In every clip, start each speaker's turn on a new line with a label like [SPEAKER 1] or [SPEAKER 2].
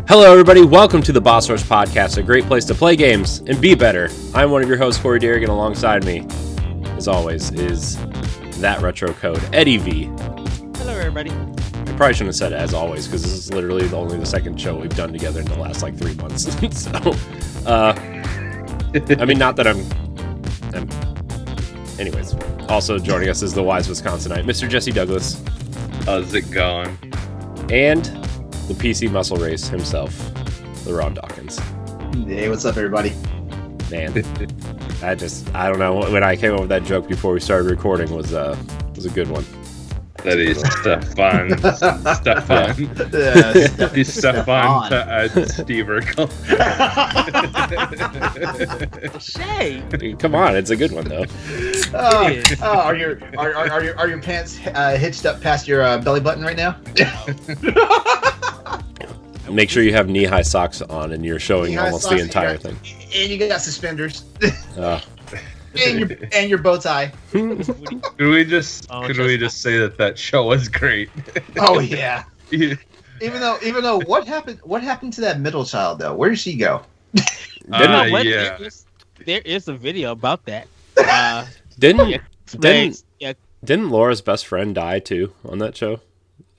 [SPEAKER 1] Hello, everybody. Welcome to the Boss Rush Podcast, a great place to play games and be better. I'm one of your hosts, Corey Derrick, and alongside me, as always, is that retro code, Eddie V.
[SPEAKER 2] Hello, everybody.
[SPEAKER 1] I probably shouldn't have said as always, because this is literally only the second show we've done together in the last, 3 months. So, I mean, not that I'm... Anyways, also joining us is the wise Wisconsinite, Mr. Jesse Douglas.
[SPEAKER 3] How's it going?
[SPEAKER 1] And the PC muscle race himself, LeRon Dawkins.
[SPEAKER 4] Hey, what's up, everybody?
[SPEAKER 1] Man, I don't know. When I came up with that joke before we started recording was a good one.
[SPEAKER 3] That is Stefan. Stefan to Steve Urkel.
[SPEAKER 2] Shay.
[SPEAKER 1] Come on, it's a good one though.
[SPEAKER 4] Are your pants hitched up past your belly button right now?
[SPEAKER 1] Make sure you have knee-high socks on and you're showing almost the entire thing.
[SPEAKER 4] And you got suspenders.
[SPEAKER 1] Uh,
[SPEAKER 4] and your bow tie.
[SPEAKER 3] Could we just say that show was great?
[SPEAKER 4] Oh yeah. Even though what happened to that middle child though? Where did she go?
[SPEAKER 3] Yeah.
[SPEAKER 2] There is a video about that.
[SPEAKER 1] Didn't Laura's best friend die too on that show?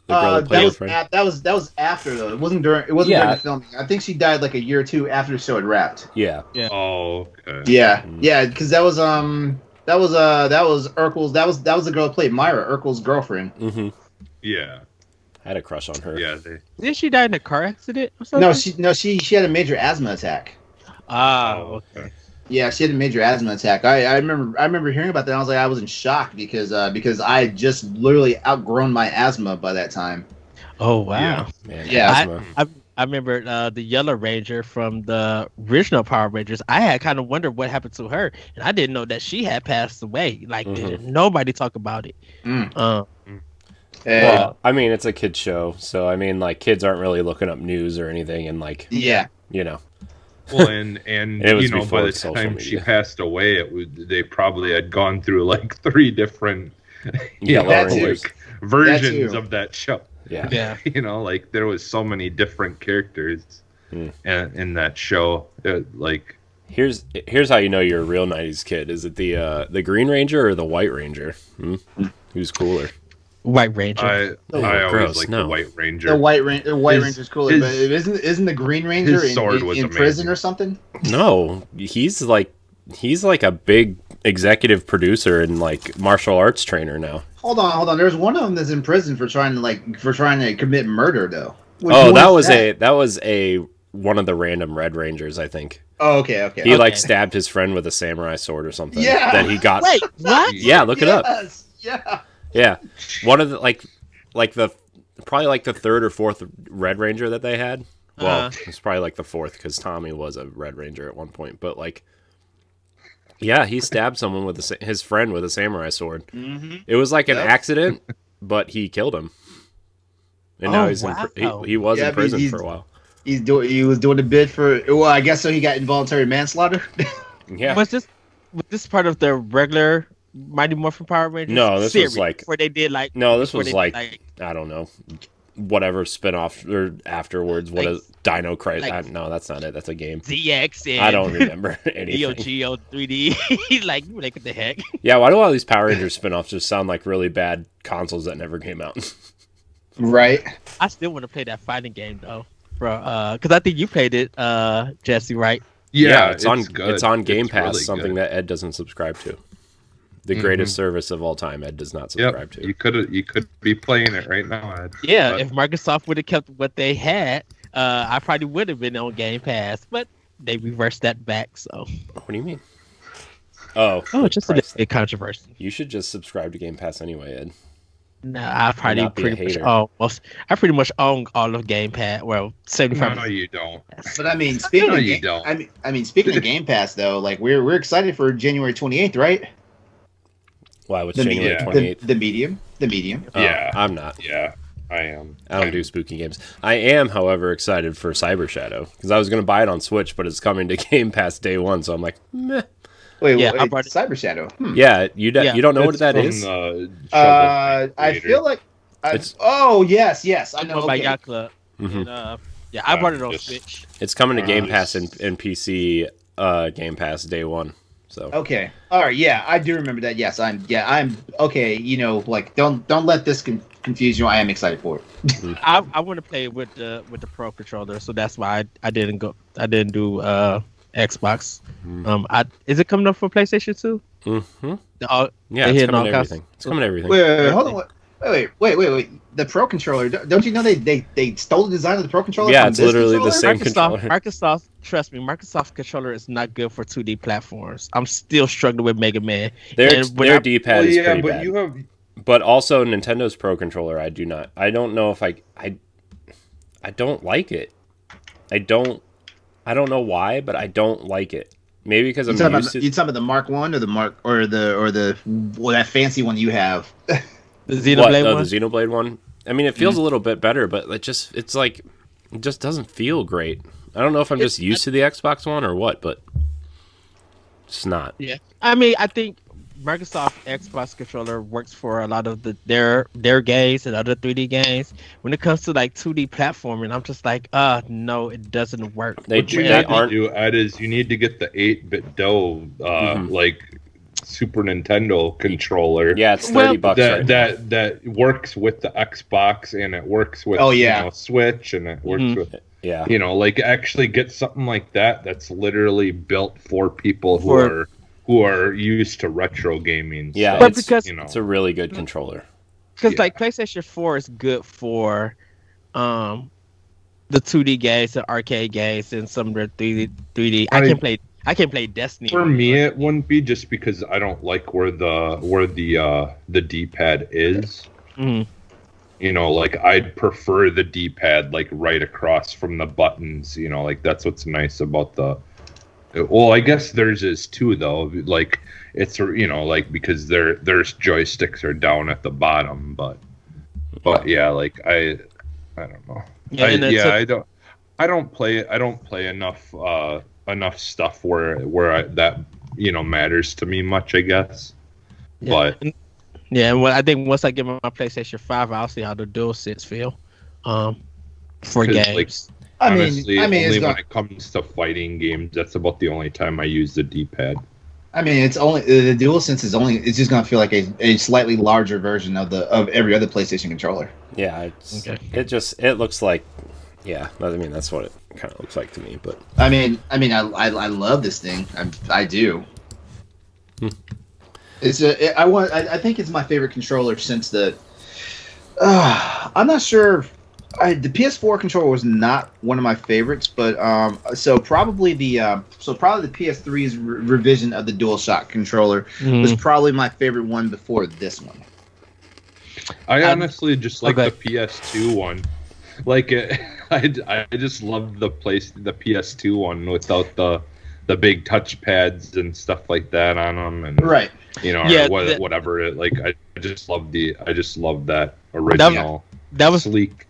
[SPEAKER 4] That was after though. It wasn't during the filming. I think she died like a year or two after the show had wrapped.
[SPEAKER 1] Yeah.
[SPEAKER 3] Oh, okay.
[SPEAKER 4] Yeah, because that was Urkel's. That was the girl who played Myra, Urkel's girlfriend.
[SPEAKER 1] Mm-hmm.
[SPEAKER 3] Yeah.
[SPEAKER 1] I had a crush on her.
[SPEAKER 3] Yeah.
[SPEAKER 2] Didn't she die in a car accident or something?
[SPEAKER 4] No, she had a major asthma attack.
[SPEAKER 2] Okay.
[SPEAKER 4] Yeah, she had a major asthma attack. I remember hearing about that. And I was in shock because I had just literally outgrown my asthma by that time.
[SPEAKER 2] Oh wow.
[SPEAKER 1] Man,
[SPEAKER 4] yeah.
[SPEAKER 2] I remember the Yellow Ranger from the original Power Rangers. I had kind of wondered what happened to her, and I didn't know that she had passed away. Nobody talk about it.
[SPEAKER 1] Well, I mean, it's a kid's show, so I mean, kids aren't really looking up news or anything, and you know.
[SPEAKER 3] Well, and
[SPEAKER 1] was
[SPEAKER 3] by the time she passed away, they probably had gone through 3 different versions of that show.
[SPEAKER 1] Yeah.
[SPEAKER 3] There was so many different characters in that show.
[SPEAKER 1] Here's how you know you're a real '90s kid. Is it the Green Ranger or the White Ranger? Who's cooler?
[SPEAKER 2] White Ranger.
[SPEAKER 3] I always
[SPEAKER 1] gross,
[SPEAKER 3] liked
[SPEAKER 1] no.
[SPEAKER 3] the White Ranger.
[SPEAKER 4] The White Ranger's cooler, but isn't the Green Ranger in prison or something?
[SPEAKER 1] No, he's like a big executive producer and martial arts trainer now.
[SPEAKER 4] Hold on. There's one of them that's in prison for trying to commit murder though.
[SPEAKER 1] That was one of the random Red Rangers, I think.
[SPEAKER 4] Oh, okay.
[SPEAKER 1] He stabbed his friend with a samurai sword or something.
[SPEAKER 4] Yeah.
[SPEAKER 1] That he got.
[SPEAKER 2] Wait, what?
[SPEAKER 1] Yeah, look it up.
[SPEAKER 4] Yeah.
[SPEAKER 1] Yeah, one of the probably the third or fourth Red Ranger that they had. Well, it's probably the fourth because Tommy was a Red Ranger at one point. But he stabbed someone with his friend with a samurai sword. Mm-hmm. It was an accident, but he killed him. And now he's he was in prison for a while.
[SPEAKER 4] He was doing a bid for. Well, I guess so. He got involuntary manslaughter.
[SPEAKER 1] Yeah.
[SPEAKER 2] Was this part of the regular Mighty Morphin Power Rangers?
[SPEAKER 1] No, this was
[SPEAKER 2] where they did
[SPEAKER 1] No, this was I don't know, whatever spinoff or afterwards. What is Dino Crisis? No, that's not it. That's a game.
[SPEAKER 2] ZX and
[SPEAKER 1] I don't remember anything.
[SPEAKER 2] Neo Geo 3D. What the heck?
[SPEAKER 1] Yeah, why do all these Power Rangers spinoffs just sound like really bad consoles that never came out?
[SPEAKER 4] Right.
[SPEAKER 2] I still want to play that fighting game though, bro. Because I think you played it, Jesse, right?
[SPEAKER 3] Yeah,
[SPEAKER 1] it's on Game Pass, really something that Ed doesn't subscribe to. The greatest service of all time, Ed does not subscribe to.
[SPEAKER 3] You could be playing it right now, Ed.
[SPEAKER 2] Yeah, if Microsoft would have kept what they had, I probably would have been on Game Pass, but they reversed that back. So. What
[SPEAKER 1] do you mean?
[SPEAKER 2] Just a bit controversy.
[SPEAKER 1] You should just subscribe to Game Pass anyway, Ed.
[SPEAKER 2] No, I pretty much own all of Game Pass. Well, 75%.
[SPEAKER 3] No, you don't.
[SPEAKER 4] But I mean, speaking of Game Pass though, we're excited for January 28th, right?
[SPEAKER 1] Why? What's January 28th?
[SPEAKER 4] The medium.
[SPEAKER 3] Yeah,
[SPEAKER 1] I'm not.
[SPEAKER 3] Yeah, I am.
[SPEAKER 1] I don't do spooky games. I am, however, excited for Cyber Shadow because I was going to buy it on Switch, but it's coming to Game Pass day one, so I'm like, meh.
[SPEAKER 4] Wait, Cyber Shadow.
[SPEAKER 1] Yeah, you don't know what that is?
[SPEAKER 4] I feel like. Yes, I know.
[SPEAKER 2] By Yacht Club.
[SPEAKER 1] Mm-hmm.
[SPEAKER 2] And, Yeah, I bought it on
[SPEAKER 3] Just-
[SPEAKER 2] Switch.
[SPEAKER 1] It's coming to Game Pass
[SPEAKER 3] Just-
[SPEAKER 1] and PC Game Pass day one. So
[SPEAKER 4] Okay. All right. Yeah, I do remember that. Yes, I'm okay. You know, like don't let this confuse you. I am excited for it.
[SPEAKER 2] I want to play it with the Pro controller, so that's why I didn't do Xbox. Is it coming up for PlayStation 2?
[SPEAKER 1] mm-hmm.
[SPEAKER 2] The,
[SPEAKER 1] Yeah,
[SPEAKER 2] they
[SPEAKER 1] it's
[SPEAKER 2] hitting
[SPEAKER 1] coming to
[SPEAKER 2] all
[SPEAKER 1] everything. It's coming to everything.
[SPEAKER 4] Wait, hold on. Wait. The Pro controller. Don't you know they stole the design of the Pro controller?
[SPEAKER 1] Yeah,
[SPEAKER 4] from
[SPEAKER 1] it's
[SPEAKER 4] this
[SPEAKER 1] literally the
[SPEAKER 4] controller?
[SPEAKER 1] same controller.
[SPEAKER 2] Microsoft, trust me, Microsoft controller is not good for 2D platforms. I'm still struggling with Mega Man.
[SPEAKER 1] Their
[SPEAKER 2] And when
[SPEAKER 1] D-pad
[SPEAKER 3] Well,
[SPEAKER 1] is
[SPEAKER 3] yeah,
[SPEAKER 1] pretty
[SPEAKER 3] but
[SPEAKER 1] bad.
[SPEAKER 3] you have
[SPEAKER 1] But also Nintendo's Pro controller, I don't know if I don't like it. I don't know why, but I don't like it. Maybe because I'm used to.
[SPEAKER 4] You talking about the Mark One or the Mark or that fancy one you have?
[SPEAKER 2] the Xenoblade one?
[SPEAKER 1] The Xenoblade one. I mean, it feels a little bit better, but it just doesn't feel great. I don't know if I'm just used to the Xbox One or what, but it's not.
[SPEAKER 2] Yeah, I mean, I think Microsoft Xbox controller works for a lot of their games and other 3D games. When it comes to like 2D platforming, I'm just like, no, it doesn't work.
[SPEAKER 3] what you need to do, Ed, is you need to get the 8-bit dough, like Super Nintendo controller.
[SPEAKER 1] Yeah, it's $30 right now.
[SPEAKER 3] that works with the Xbox and it works with Switch and it works with like actually get something like that that's literally built for people who are used to retro gaming.
[SPEAKER 1] Yeah,
[SPEAKER 2] but
[SPEAKER 1] it's a really good controller.
[SPEAKER 2] Because like PlayStation 4 is good for the 2D games, the arcade games, and some of the 3D. I can play Destiny.
[SPEAKER 3] For me, it wouldn't be just because I don't like where the D-pad is.
[SPEAKER 2] Mm-hmm.
[SPEAKER 3] You know, like I'd prefer the D-pad like right across from the buttons. You know, like that's what's nice about the. Well, I guess theirs is too, though. Like it's like because their joysticks are down at the bottom, but yeah, like I don't know.
[SPEAKER 2] Yeah,
[SPEAKER 3] I don't play enough stuff where that matters to me much, I guess.
[SPEAKER 2] Yeah.
[SPEAKER 3] But
[SPEAKER 2] well, I think once I get my PlayStation 5, I'll see how the DualSense feel for games.
[SPEAKER 3] Honestly, only when it comes to fighting games, that's about the only time I use the D-pad.
[SPEAKER 4] I mean, it's only the DualSense it's just gonna feel like a slightly larger version of every other PlayStation controller.
[SPEAKER 1] Yeah, it looks like, yeah. I mean, that's what it kind of looks like to me. But
[SPEAKER 4] I love this thing. I do. I think it's my favorite controller since the. I'm not sure. The PS4 controller was not one of my favorites, but so probably the PS3's revision of the DualShock controller was probably my favorite one before this one.
[SPEAKER 3] I honestly just like the PS2 one. Like I just love the PS2 one without the big touch pads and stuff like that on them, and
[SPEAKER 4] right,
[SPEAKER 3] whatever. Like I just love that original.
[SPEAKER 2] That was
[SPEAKER 3] sleek.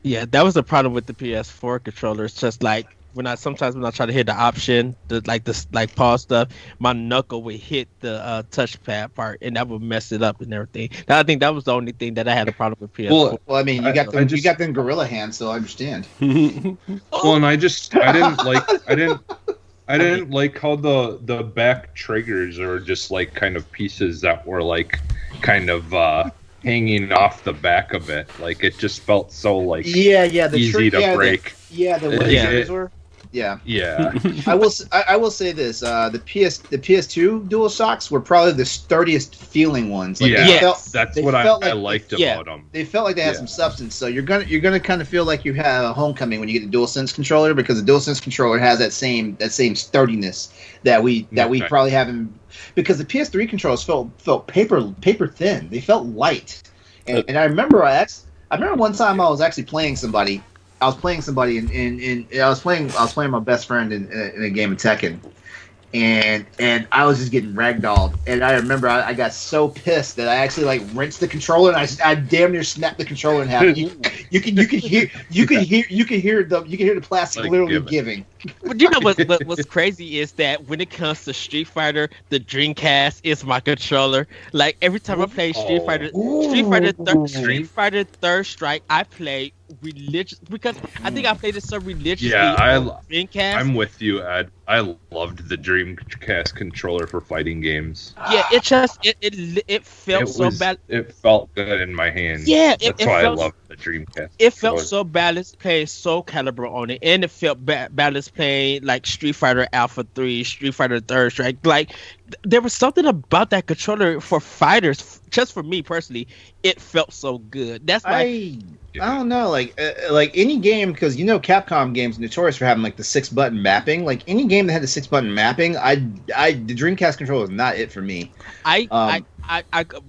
[SPEAKER 2] Yeah, that was the problem with the PS4 controller. It's just like when I try to hit the option, the pause stuff, my knuckle would hit the touchpad part, and that would mess it up and everything. And I think that was the only thing that I had a problem with PS4.
[SPEAKER 4] Well, I mean, you got them gorilla hands, so I understand.
[SPEAKER 3] Well, and I didn't like how the back triggers are just like kind of pieces that were like kind of hanging off the back of it. Like it just felt so like easy to break.
[SPEAKER 4] The way the triggers were. Yeah. I will say this: the PS2 DualShocks were probably the sturdiest feeling ones. Like
[SPEAKER 3] that's what I liked about them.
[SPEAKER 4] They felt like they had some substance. So you're gonna kind of feel like you have a homecoming when you get the DualSense controller, because the DualSense controller has that same sturdiness that we probably have in, because the PS3 controllers felt paper thin. They felt light, and I remember one time I was actually playing somebody. I was playing somebody I was playing my best friend in a game of Tekken, and I was just getting ragdolled. And I remember I got so pissed that I actually like wrenched the controller, and I damn near snapped the controller in half. You can hear the plastic like literally giving.
[SPEAKER 2] But you know what's crazy is that when it comes to Street Fighter, the Dreamcast is my controller. Like every time I play Street Fighter Third Strike, I play religious because I think I played it so religiously on Dreamcast.
[SPEAKER 3] I'm with you, Ed. I loved the Dreamcast controller for fighting games.
[SPEAKER 2] Yeah, it felt so bad.
[SPEAKER 3] It felt good in my hand.
[SPEAKER 2] Yeah,
[SPEAKER 3] that's why I love the Dreamcast.
[SPEAKER 2] It felt so balanced playing Soul Calibur on it, and it felt balanced playing like Street Fighter Alpha 3, Street Fighter Third Strike. Like there was something about that controller for fighters. Just for me personally, it felt so good. That's why.
[SPEAKER 4] I don't know, like any game, because Capcom games are notorious for having like the 6-button mapping. Like any game that had the 6-button mapping, the Dreamcast controller is not it for me.
[SPEAKER 2] I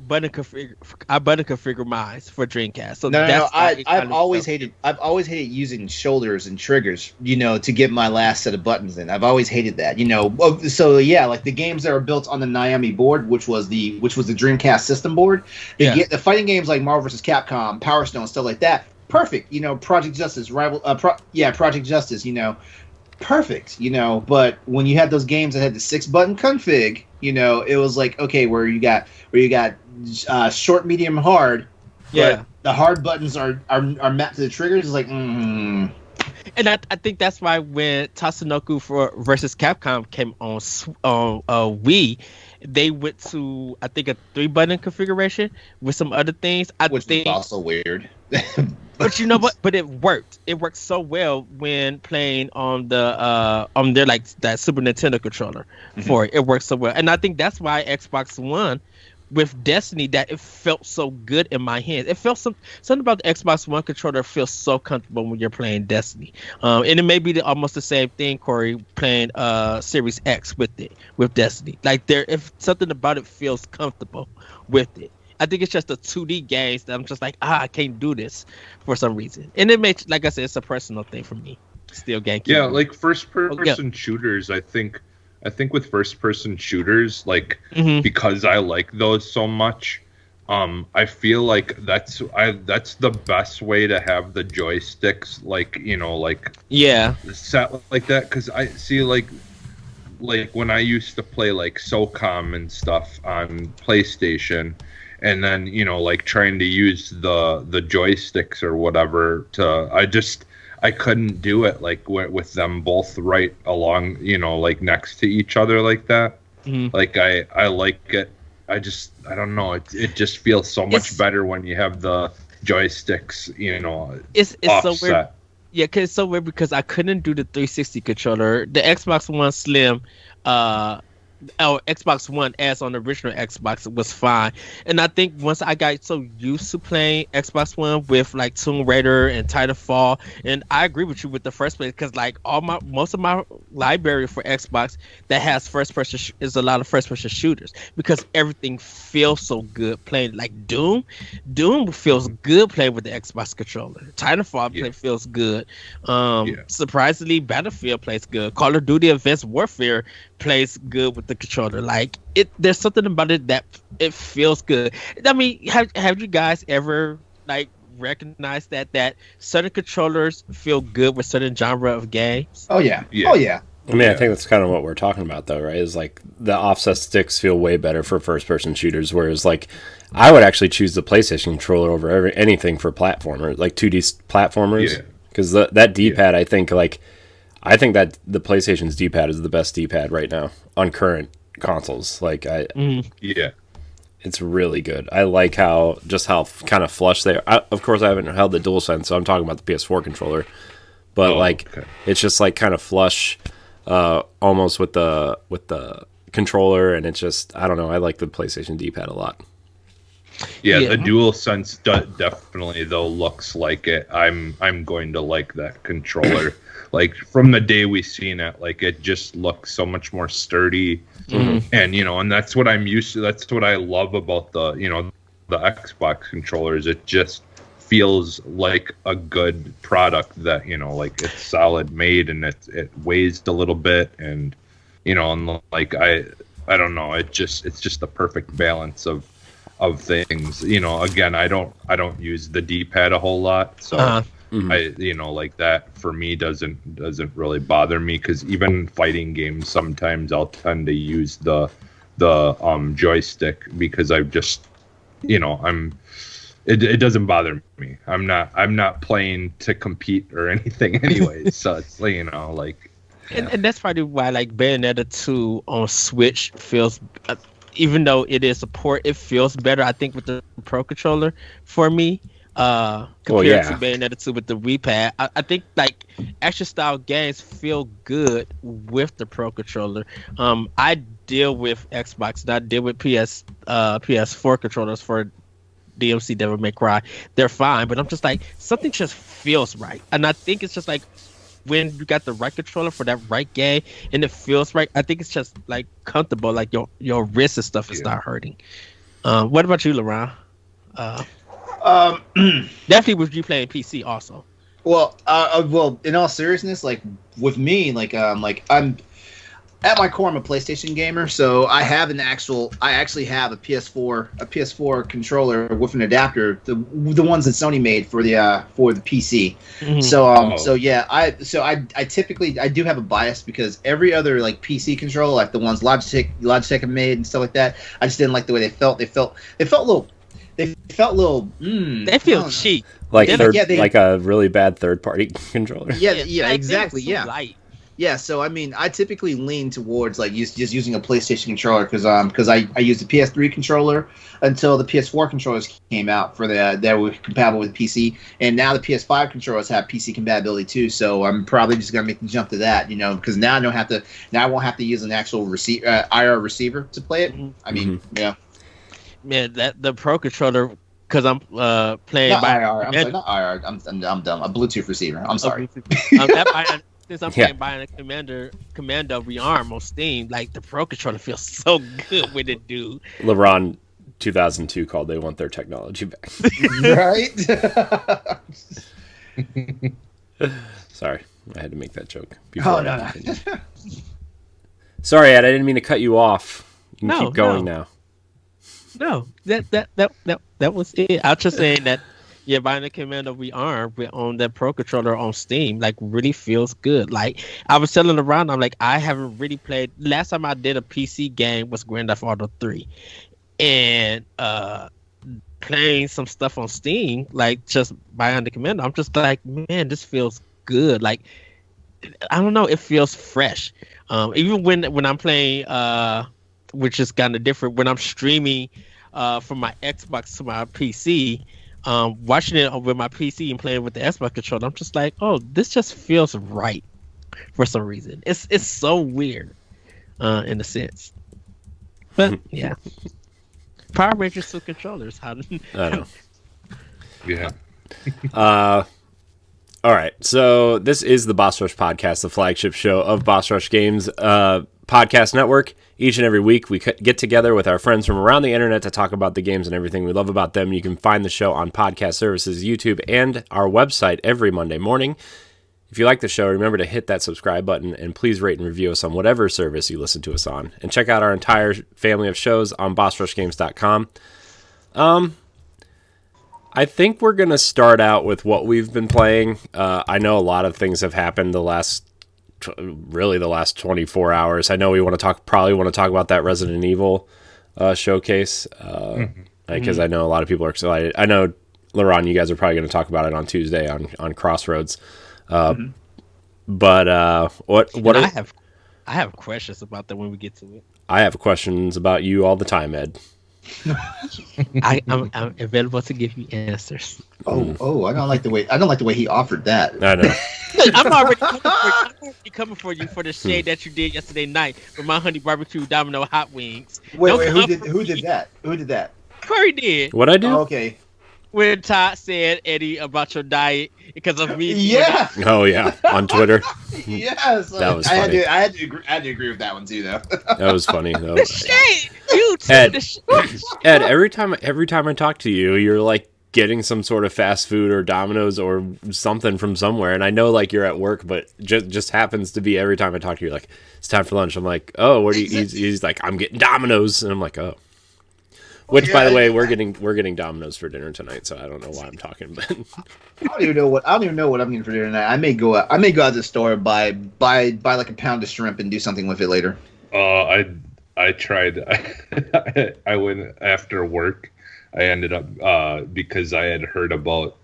[SPEAKER 2] button configure mine for Dreamcast. So
[SPEAKER 4] I've always hated using shoulders and triggers, to get my last set of buttons in. I've always hated that, So yeah, like the games that are built on the Naomi board, which was the Dreamcast system board, the fighting games like Marvel vs. Capcom, Power Stone, stuff like that. Perfect, Project Justice, Project Justice, perfect, But when you had those games that had the 6-button config, it was like, okay, where you got short, medium, hard.
[SPEAKER 2] Yeah,
[SPEAKER 4] the hard buttons are mapped to the triggers. It's like,
[SPEAKER 2] And I think that's why when Tatsunoko for versus Capcom came on Wii, they went to I think a 3-button configuration with some other things.
[SPEAKER 4] Which was also weird.
[SPEAKER 2] But you know what? But it worked. It worked so well when playing on the on their like that Super Nintendo controller for it. It worked so well, and I think that's why Xbox One with Destiny that it felt so good in my hands. It felt something about the Xbox One controller feels so comfortable when you're playing Destiny. And it may be almost the same thing, Corey, playing Series X with Destiny. Like if something about it feels comfortable with it. I think it's just the 2D games that I'm just like, I can't do this for some reason. And it makes, like I said, it's a personal thing for me. Still GameCube.
[SPEAKER 3] Yeah, like first-person shooters, I think with first-person shooters, like because I like those so much, I feel like that's the best way to have the joysticks, set like that. Because I see like when I used to play like SOCOM and stuff on PlayStation. And then, trying to use the joysticks or whatever I couldn't do it like with them both right along, like next to each other like that. Like I like it. I don't know. It just feels so much better when you have the joysticks,
[SPEAKER 2] it's
[SPEAKER 3] offset.
[SPEAKER 2] So weird. Yeah, cause it's so weird because I couldn't do the 360 controller. The Xbox One Slim, Xbox One S on the original Xbox was fine, and I think once I got so used to playing Xbox One with like Tomb Raider and Titanfall, and I agree with you with the first place because like most of my library for Xbox that has first person is a lot of first person shooters because everything feels so good playing like Doom feels good playing with the Xbox controller. Titanfall feels good. Surprisingly, Battlefield plays good. Call of Duty Advanced Warfare plays good with the controller. Like there's something about it that it feels good. I mean, have you guys ever like recognized that certain controllers feel good with certain genre of games?
[SPEAKER 4] Oh yeah.
[SPEAKER 1] I mean, I think that's kind of what we're talking about, though, right? Is like the offset sticks feel way better for first-person shooters, whereas like I would actually choose the PlayStation controller over anything for platformers, like 2D platformers, because that D-pad, I think that the PlayStation's D-pad is the best D-pad right now on current consoles. Like it's really good. I like how kind of flush they are. Of course, I haven't held the DualSense, so I'm talking about the PS4 controller, but it's just like kind of flush. Almost with the controller, and it's just I don't know. I like the PlayStation D-pad a lot.
[SPEAKER 3] Yeah, the DualSense definitely though looks like it. I'm going to like that controller. Like from the day we seen it, like it just looks so much more sturdy, and and that's what I'm used to. That's what I love about the the Xbox controllers. It just feels like a good product that like it's solid made and it weighs a little bit and and like I don't know, it's just the perfect balance of things. Again, I don't use the D-pad a whole lot, so like that for me doesn't really bother me, because even fighting games sometimes I'll tend to use the joystick, because I've just it doesn't bother me. I'm not playing to compete or anything anyways. So it's
[SPEAKER 2] and that's probably why like Bayonetta 2 on Switch feels, even though it is a port, it feels better, I think, with the Pro Controller for me. Compared to Bayonetta 2 with the Wii Pad. I think like action style games feel good with the Pro Controller. I deal with Xbox and I deal with PS4 controllers for DMC Devil May Cry. They're fine, but I'm just like, something just feels right. And I think it's just like when you got the right controller for that right game and it feels right, I think it's just like comfortable, like your wrist and stuff is not hurting. What about you, LeRon? Definitely with you playing PC also.
[SPEAKER 4] Well, in all seriousness, like with me, like I'm at my core, I'm a PlayStation gamer, so I actually have a PS4 controller with an adapter, the ones that Sony made for the PC. Mm-hmm. I typically do have a bias, because every other like PC controller, like the ones Logitech have made and stuff like that, I just didn't like the way they felt. They felt a little. They
[SPEAKER 2] feel cheap.
[SPEAKER 1] Like like a really bad third-party controller.
[SPEAKER 4] Yeah, exactly. Yeah.
[SPEAKER 2] Light.
[SPEAKER 4] Yeah, so I mean, I typically lean towards like just using a PlayStation controller, because I used a PS3 controller until the PS4 controllers came out that were compatible with PC, and now the PS5 controllers have PC compatibility too. So I'm probably just gonna make the jump to that, because now I won't have to use an actual IR receiver to play it. I mean, yeah.
[SPEAKER 2] Man, the Pro Controller, because I'm playing
[SPEAKER 4] not IR. I'm sorry, not IR. I'm dumb. A Bluetooth receiver. I'm sorry.
[SPEAKER 2] Since I'm playing Bionic Commando Rearm on Steam, like the Pro Controller feels so good with it, dude.
[SPEAKER 1] LeRon 2002 called they want their technology back.
[SPEAKER 4] Right?
[SPEAKER 1] Sorry, I had to make that joke.
[SPEAKER 4] No.
[SPEAKER 1] Sorry, Ed, I didn't mean to cut you off. You can keep going now.
[SPEAKER 2] No, that was it. I was just saying that. Yeah, Bionic Commando Rearm on that Pro Controller on Steam, like, really feels good. Like, I was telling around, I'm like, I haven't really played. Last time I did a PC game was Grand Theft Auto 3, and playing some stuff on Steam, like just Bionic Commando, I'm just like, man, this feels good. Like, I don't know, it feels fresh. Even when I'm playing, which is kind of different, when I'm streaming from my Xbox to my PC. Watching it with my PC and playing with the Xbox controller, I'm just like, oh, this just feels right for some reason. It's so weird, in a sense. But yeah, Power Rangers with controllers. I
[SPEAKER 1] know.
[SPEAKER 3] Yeah.
[SPEAKER 1] All right. So this is the Boss Rush Podcast, the flagship show of Boss Rush Games Podcast Network. Each and every week, we get together with our friends from around the internet to talk about the games and everything we love about them. You can find the show on podcast services, YouTube, and our website every Monday morning. If you like the show, remember to hit that subscribe button, and please rate and review us on whatever service you listen to us on. And check out our entire family of shows on bossrushgames.com. I think we're going to start out with what we've been playing. I know a lot of things have happened the last 24 hours. I know we probably want to talk about that Resident Evil showcase, because I know a lot of people are excited. I know, LeRon, you guys are probably going to talk about it on Tuesday on Crossroads. But what
[SPEAKER 2] I have questions about that when we get to it.
[SPEAKER 1] I have questions about you all the time, Ed.
[SPEAKER 2] I'm available to give you answers.
[SPEAKER 4] Oh, I don't like the way he offered that.
[SPEAKER 1] I know.
[SPEAKER 2] I'm already coming for you for the shade that you did yesterday night with my honey barbecue Domino hot wings.
[SPEAKER 4] Wait, who did that?
[SPEAKER 2] Corey did.
[SPEAKER 1] What I do?
[SPEAKER 4] Oh, okay.
[SPEAKER 2] When Todd said, Eddie, about your diet because of me.
[SPEAKER 4] Yeah.
[SPEAKER 1] Oh yeah, on Twitter.
[SPEAKER 4] Yes.
[SPEAKER 1] That was funny.
[SPEAKER 4] I had to agree with that one too, though.
[SPEAKER 1] That was funny though.
[SPEAKER 2] The shade, you too.
[SPEAKER 1] Ed, every time I talk to you, you're like getting some sort of fast food or Domino's or something from somewhere, and I know like you're at work, but just happens to be every time I talk to you, like, it's time for lunch. I'm like, oh, what do you? He's like, I'm getting Domino's, and I'm like, oh. Which, by the way, we're getting Domino's for dinner tonight, so I don't know why I'm talking. But
[SPEAKER 4] I don't even know what I'm getting for dinner tonight. I may go out to the store and buy like a pound of shrimp and do something with it later.
[SPEAKER 3] I tried. I went after work. I ended up because I had heard about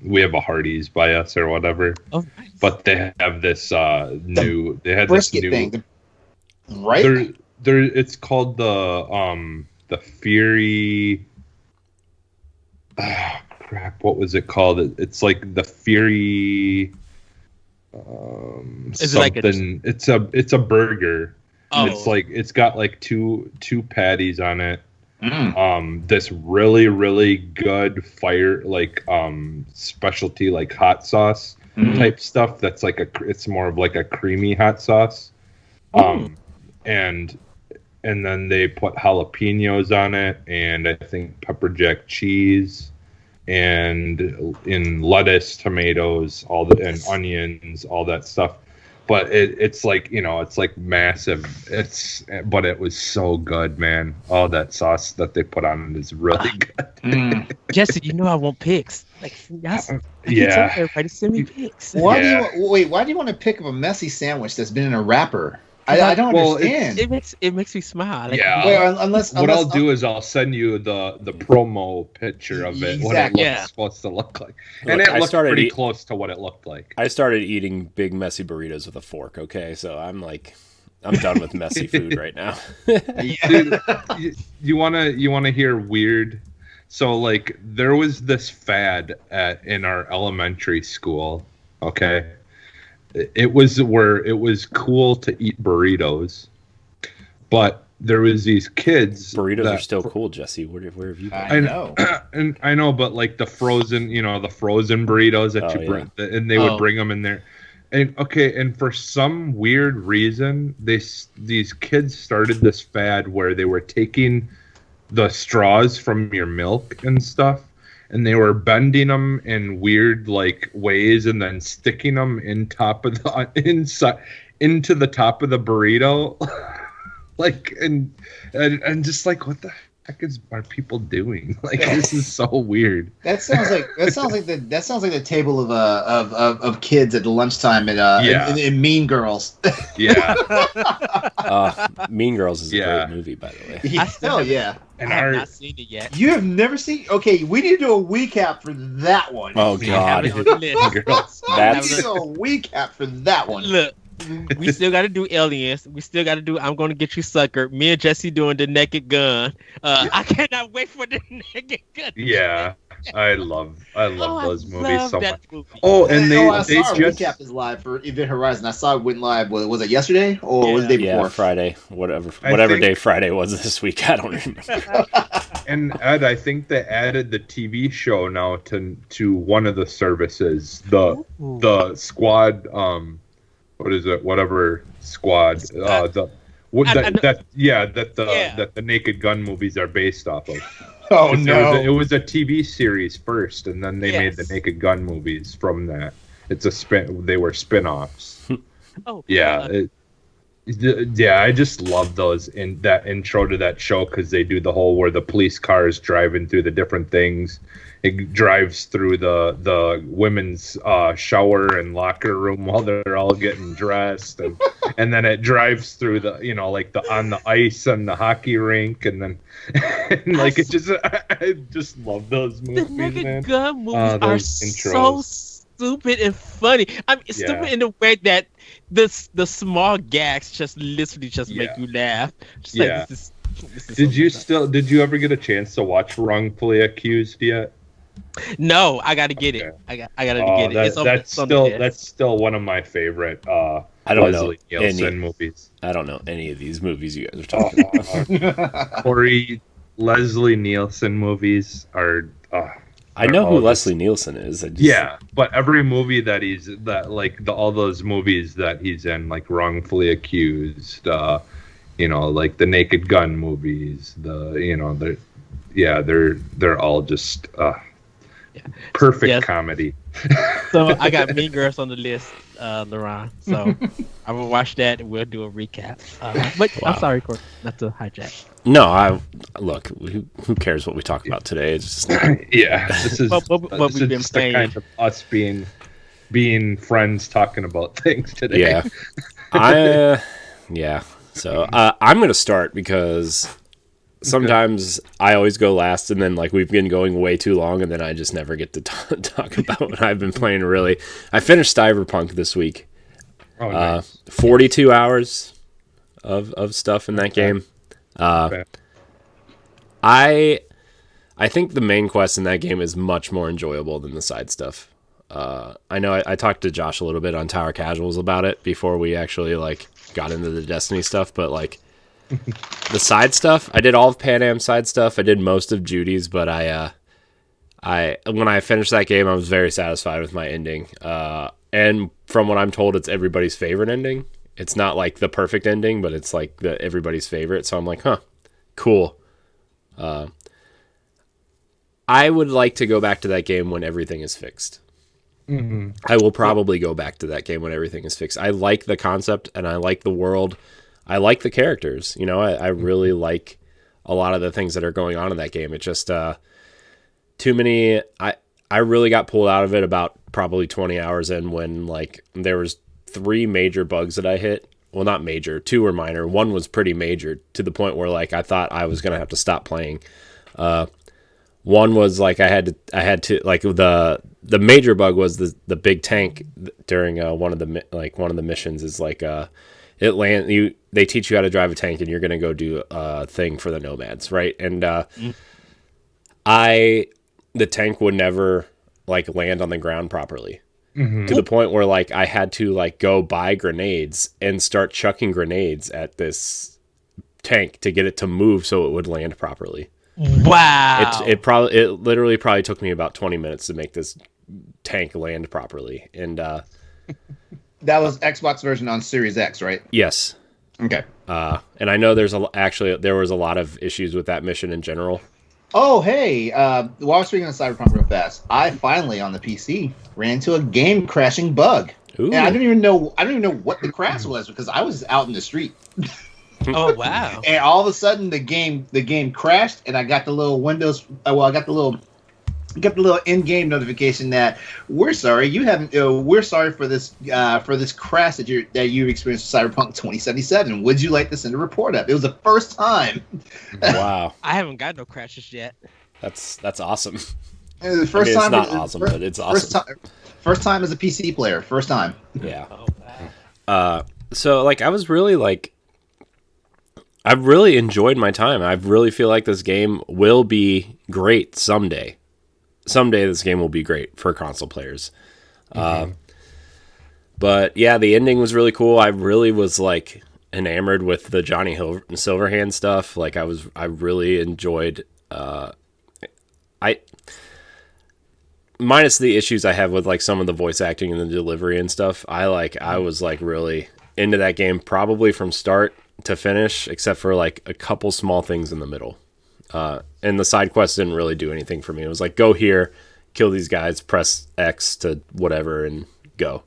[SPEAKER 3] we have a Hardee's by us or whatever.
[SPEAKER 2] Oh, nice.
[SPEAKER 3] But they have this new. They had this new
[SPEAKER 4] thing, right?
[SPEAKER 3] There. It's called the Fury. Oh, crap! What was it called? It's like the Fury.
[SPEAKER 2] Is
[SPEAKER 3] something. It's a burger.
[SPEAKER 2] Oh.
[SPEAKER 3] It's got like two patties on it. This really, really good fire specialty like hot sauce type stuff. That's like it's more of like a creamy hot sauce. And then they put jalapenos on it, and I think pepper jack cheese, and in lettuce, tomatoes, and onions, all that stuff. But it's like, it's like massive. But it was so good, man. All that sauce that they put on it is really good.
[SPEAKER 2] Jesse, I want pics. Like,
[SPEAKER 3] yeah.
[SPEAKER 2] Everybody send me pics.
[SPEAKER 4] Why do you want to pick up a messy sandwich that's been in a wrapper? I don't understand.
[SPEAKER 2] It makes me smile. Like,
[SPEAKER 3] yeah.
[SPEAKER 4] Well, unless
[SPEAKER 3] I'll do is I'll send you the promo picture of it, what it looks supposed to look like, and it looks pretty close to what it looked like.
[SPEAKER 1] I started eating big messy burritos with a fork. Okay, so I'm done with messy food right now.
[SPEAKER 3] Dude, you wanna hear weird? So like there was this fad in our elementary school. Okay. It was where it was cool to eat burritos, but there was these kids.
[SPEAKER 1] Burritos are still cool, Jesse. Where have you been?
[SPEAKER 4] I know,
[SPEAKER 3] and I know, but like the frozen burritos that and they would bring them in there. And for some weird reason, these kids started this fad where they were taking the straws from your milk and stuff, and they were bending them in weird like ways and then sticking them into the top of the burrito. Like and just like, what the heck are people doing? Like, this is so weird.
[SPEAKER 4] That sounds like the table of kids at the lunchtime in Mean Girls.
[SPEAKER 3] Yeah.
[SPEAKER 1] Mean Girls is a great movie, by the way.
[SPEAKER 4] Yeah.
[SPEAKER 2] And I have not seen it yet.
[SPEAKER 4] You have never seen? Okay, we need to do a recap for that one.
[SPEAKER 1] Oh God,
[SPEAKER 4] we need to do a recap for that one.
[SPEAKER 2] Look, we still got to do Aliens. We still got to do I'm Gonna Get You Sucker. Me and Jesse doing the Naked Gun. I cannot wait for the Naked Gun.
[SPEAKER 3] Yeah, I love those movies so much.
[SPEAKER 2] Movie.
[SPEAKER 3] Oh, and
[SPEAKER 4] I saw a recap is live for Event Horizon. I saw it went live. Was it yesterday or was it the day before?
[SPEAKER 1] Yeah, Friday. Whatever day Friday was this week. I don't remember.
[SPEAKER 3] And Ed, I think they added the TV show now to one of the services. The Squad. What is it? Whatever Squad. That the Naked Gun movies are based off of.
[SPEAKER 4] Oh no!
[SPEAKER 3] It was a TV series first, and then they made the Naked Gun movies from that. It's a spin. They were spin-offs.
[SPEAKER 2] Oh
[SPEAKER 3] yeah. I just love those in that intro to that show because they do the whole where the police car is driving through the different things. It drives through the women's shower and locker room while they're all getting dressed, and then it drives through the on the ice and the hockey rink, and then I just love those movies.
[SPEAKER 2] The Naked
[SPEAKER 3] man.
[SPEAKER 2] Gun movies are so stupid and funny. I mean, stupid in the way that the small gags just literally make you laugh. Just like, this is
[SPEAKER 3] Did you ever get a chance to watch Wrongfully Accused yet?
[SPEAKER 2] No, I got to get it. I got to get it.
[SPEAKER 3] That's still one of my favorite.
[SPEAKER 1] I don't
[SPEAKER 3] Leslie
[SPEAKER 1] know
[SPEAKER 3] Nielsen movies.
[SPEAKER 1] I don't know any of these movies you guys are talking about.
[SPEAKER 3] Leslie Nielsen movies are.
[SPEAKER 1] I know who Leslie Nielsen is.
[SPEAKER 3] But every movie all those movies that he's in, like Wrongfully Accused, like the Naked Gun movies, they're all just perfect comedy.
[SPEAKER 2] So I got Mean Girls on the list, LeRon. So I will watch that and we'll do a recap. But
[SPEAKER 1] Wow.
[SPEAKER 2] I'm sorry, Court, not to hijack.
[SPEAKER 1] No, I look. Who cares what we talk about today? It's just
[SPEAKER 3] Yeah, this is
[SPEAKER 2] What
[SPEAKER 3] this
[SPEAKER 2] we've
[SPEAKER 3] is
[SPEAKER 2] been
[SPEAKER 3] just the
[SPEAKER 2] playing.
[SPEAKER 3] kind of us being friends talking about things today.
[SPEAKER 1] yeah. Yeah. So I'm gonna start because sometimes I always go last, and then like we've been going way too long, and then I just never get to talk about what I've been playing. Really, I finished Cyberpunk this week.
[SPEAKER 3] Oh, nice.
[SPEAKER 1] 42 hours of stuff in that game.
[SPEAKER 3] Okay.
[SPEAKER 1] I think the main quest in that game is much more enjoyable than the side stuff. I know I talked to Josh a little bit on Tower Casuals about it before we actually like got into the Destiny stuff, but like the side stuff, I did all of Pan Am's side stuff. I did most of Judy's, but I when I finished that game, I was very satisfied with my ending. And from what I'm told, it's everybody's favorite ending. It's not like the perfect ending, but it's like everybody's favorite. So I'm like, huh, cool. I would like to go back to that game when everything is fixed.
[SPEAKER 3] Mm-hmm.
[SPEAKER 1] I will probably go back to that game when everything is fixed. I like the concept and I like the world. I like the characters. You know, I really like a lot of the things that are going on in that game. It just too many. I really got pulled out of it about probably 20 hours in when like there was 3 major bugs that I hit. Well, not major. 2 were minor. 1 was pretty major to the point where like I thought I was gonna have to stop playing. One was like I had to like the major bug was the big tank during one of the missions is like they teach you how to drive a tank and you're gonna go do a thing for the nomads, right? And the tank would never like land on the ground properly. To the point where like I had to like go buy grenades and start chucking grenades at this tank to get it to move so it would land properly.
[SPEAKER 2] Wow.
[SPEAKER 1] It literally probably took me about 20 minutes to make this tank land properly. And
[SPEAKER 4] That was Xbox version on Series X, right?
[SPEAKER 1] yes.
[SPEAKER 4] Okay.
[SPEAKER 1] And I know there was a lot of issues with that mission in general.
[SPEAKER 4] Oh, hey. While I was speaking of Cyberpunk real fast, I finally on the PC ran into a game crashing bug.
[SPEAKER 1] Ooh.
[SPEAKER 4] And I didn't even know what the crash was because I was out in the street.
[SPEAKER 2] Oh wow.
[SPEAKER 4] And all of a sudden the game crashed and I got the little Windows I got the little in-game notification that we're sorry for this crash that you experienced with Cyberpunk 2077. Would you like to send a report up? It was the first time.
[SPEAKER 1] Wow.
[SPEAKER 2] I haven't got no crashes yet.
[SPEAKER 1] That's awesome.
[SPEAKER 4] It was the first time.
[SPEAKER 1] It's not awesome, but it's awesome.
[SPEAKER 4] First time as a PC player. First time.
[SPEAKER 1] Yeah.
[SPEAKER 2] Oh wow.
[SPEAKER 1] So like I was really like I've really enjoyed my time. I really feel like this game will be great someday. Someday this game will be great for console players. But yeah, the ending was really cool. I really was like enamored with the Johnny Silverhand stuff. Like I really enjoyed minus the issues I have with like some of the voice acting and the delivery and stuff. I was like really into that game probably from start to finish, except for like a couple small things in the middle. And the side quests didn't really do anything for me. It was like, go here, kill these guys, press X to whatever, and go.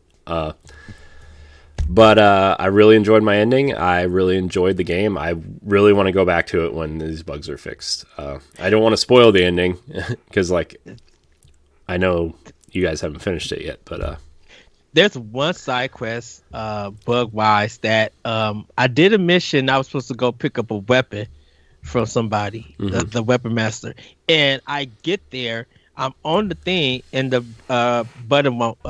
[SPEAKER 1] But I really enjoyed my ending. I really enjoyed the game. I really want to go back to it when these bugs are fixed. I don't want to spoil the ending because, like, I know you guys haven't finished it yet, but
[SPEAKER 2] There's one side quest, bug wise, that I did a mission. I was supposed to go pick up a weapon from somebody, the weapon master, and I get there. I'm on the thing, and the button won't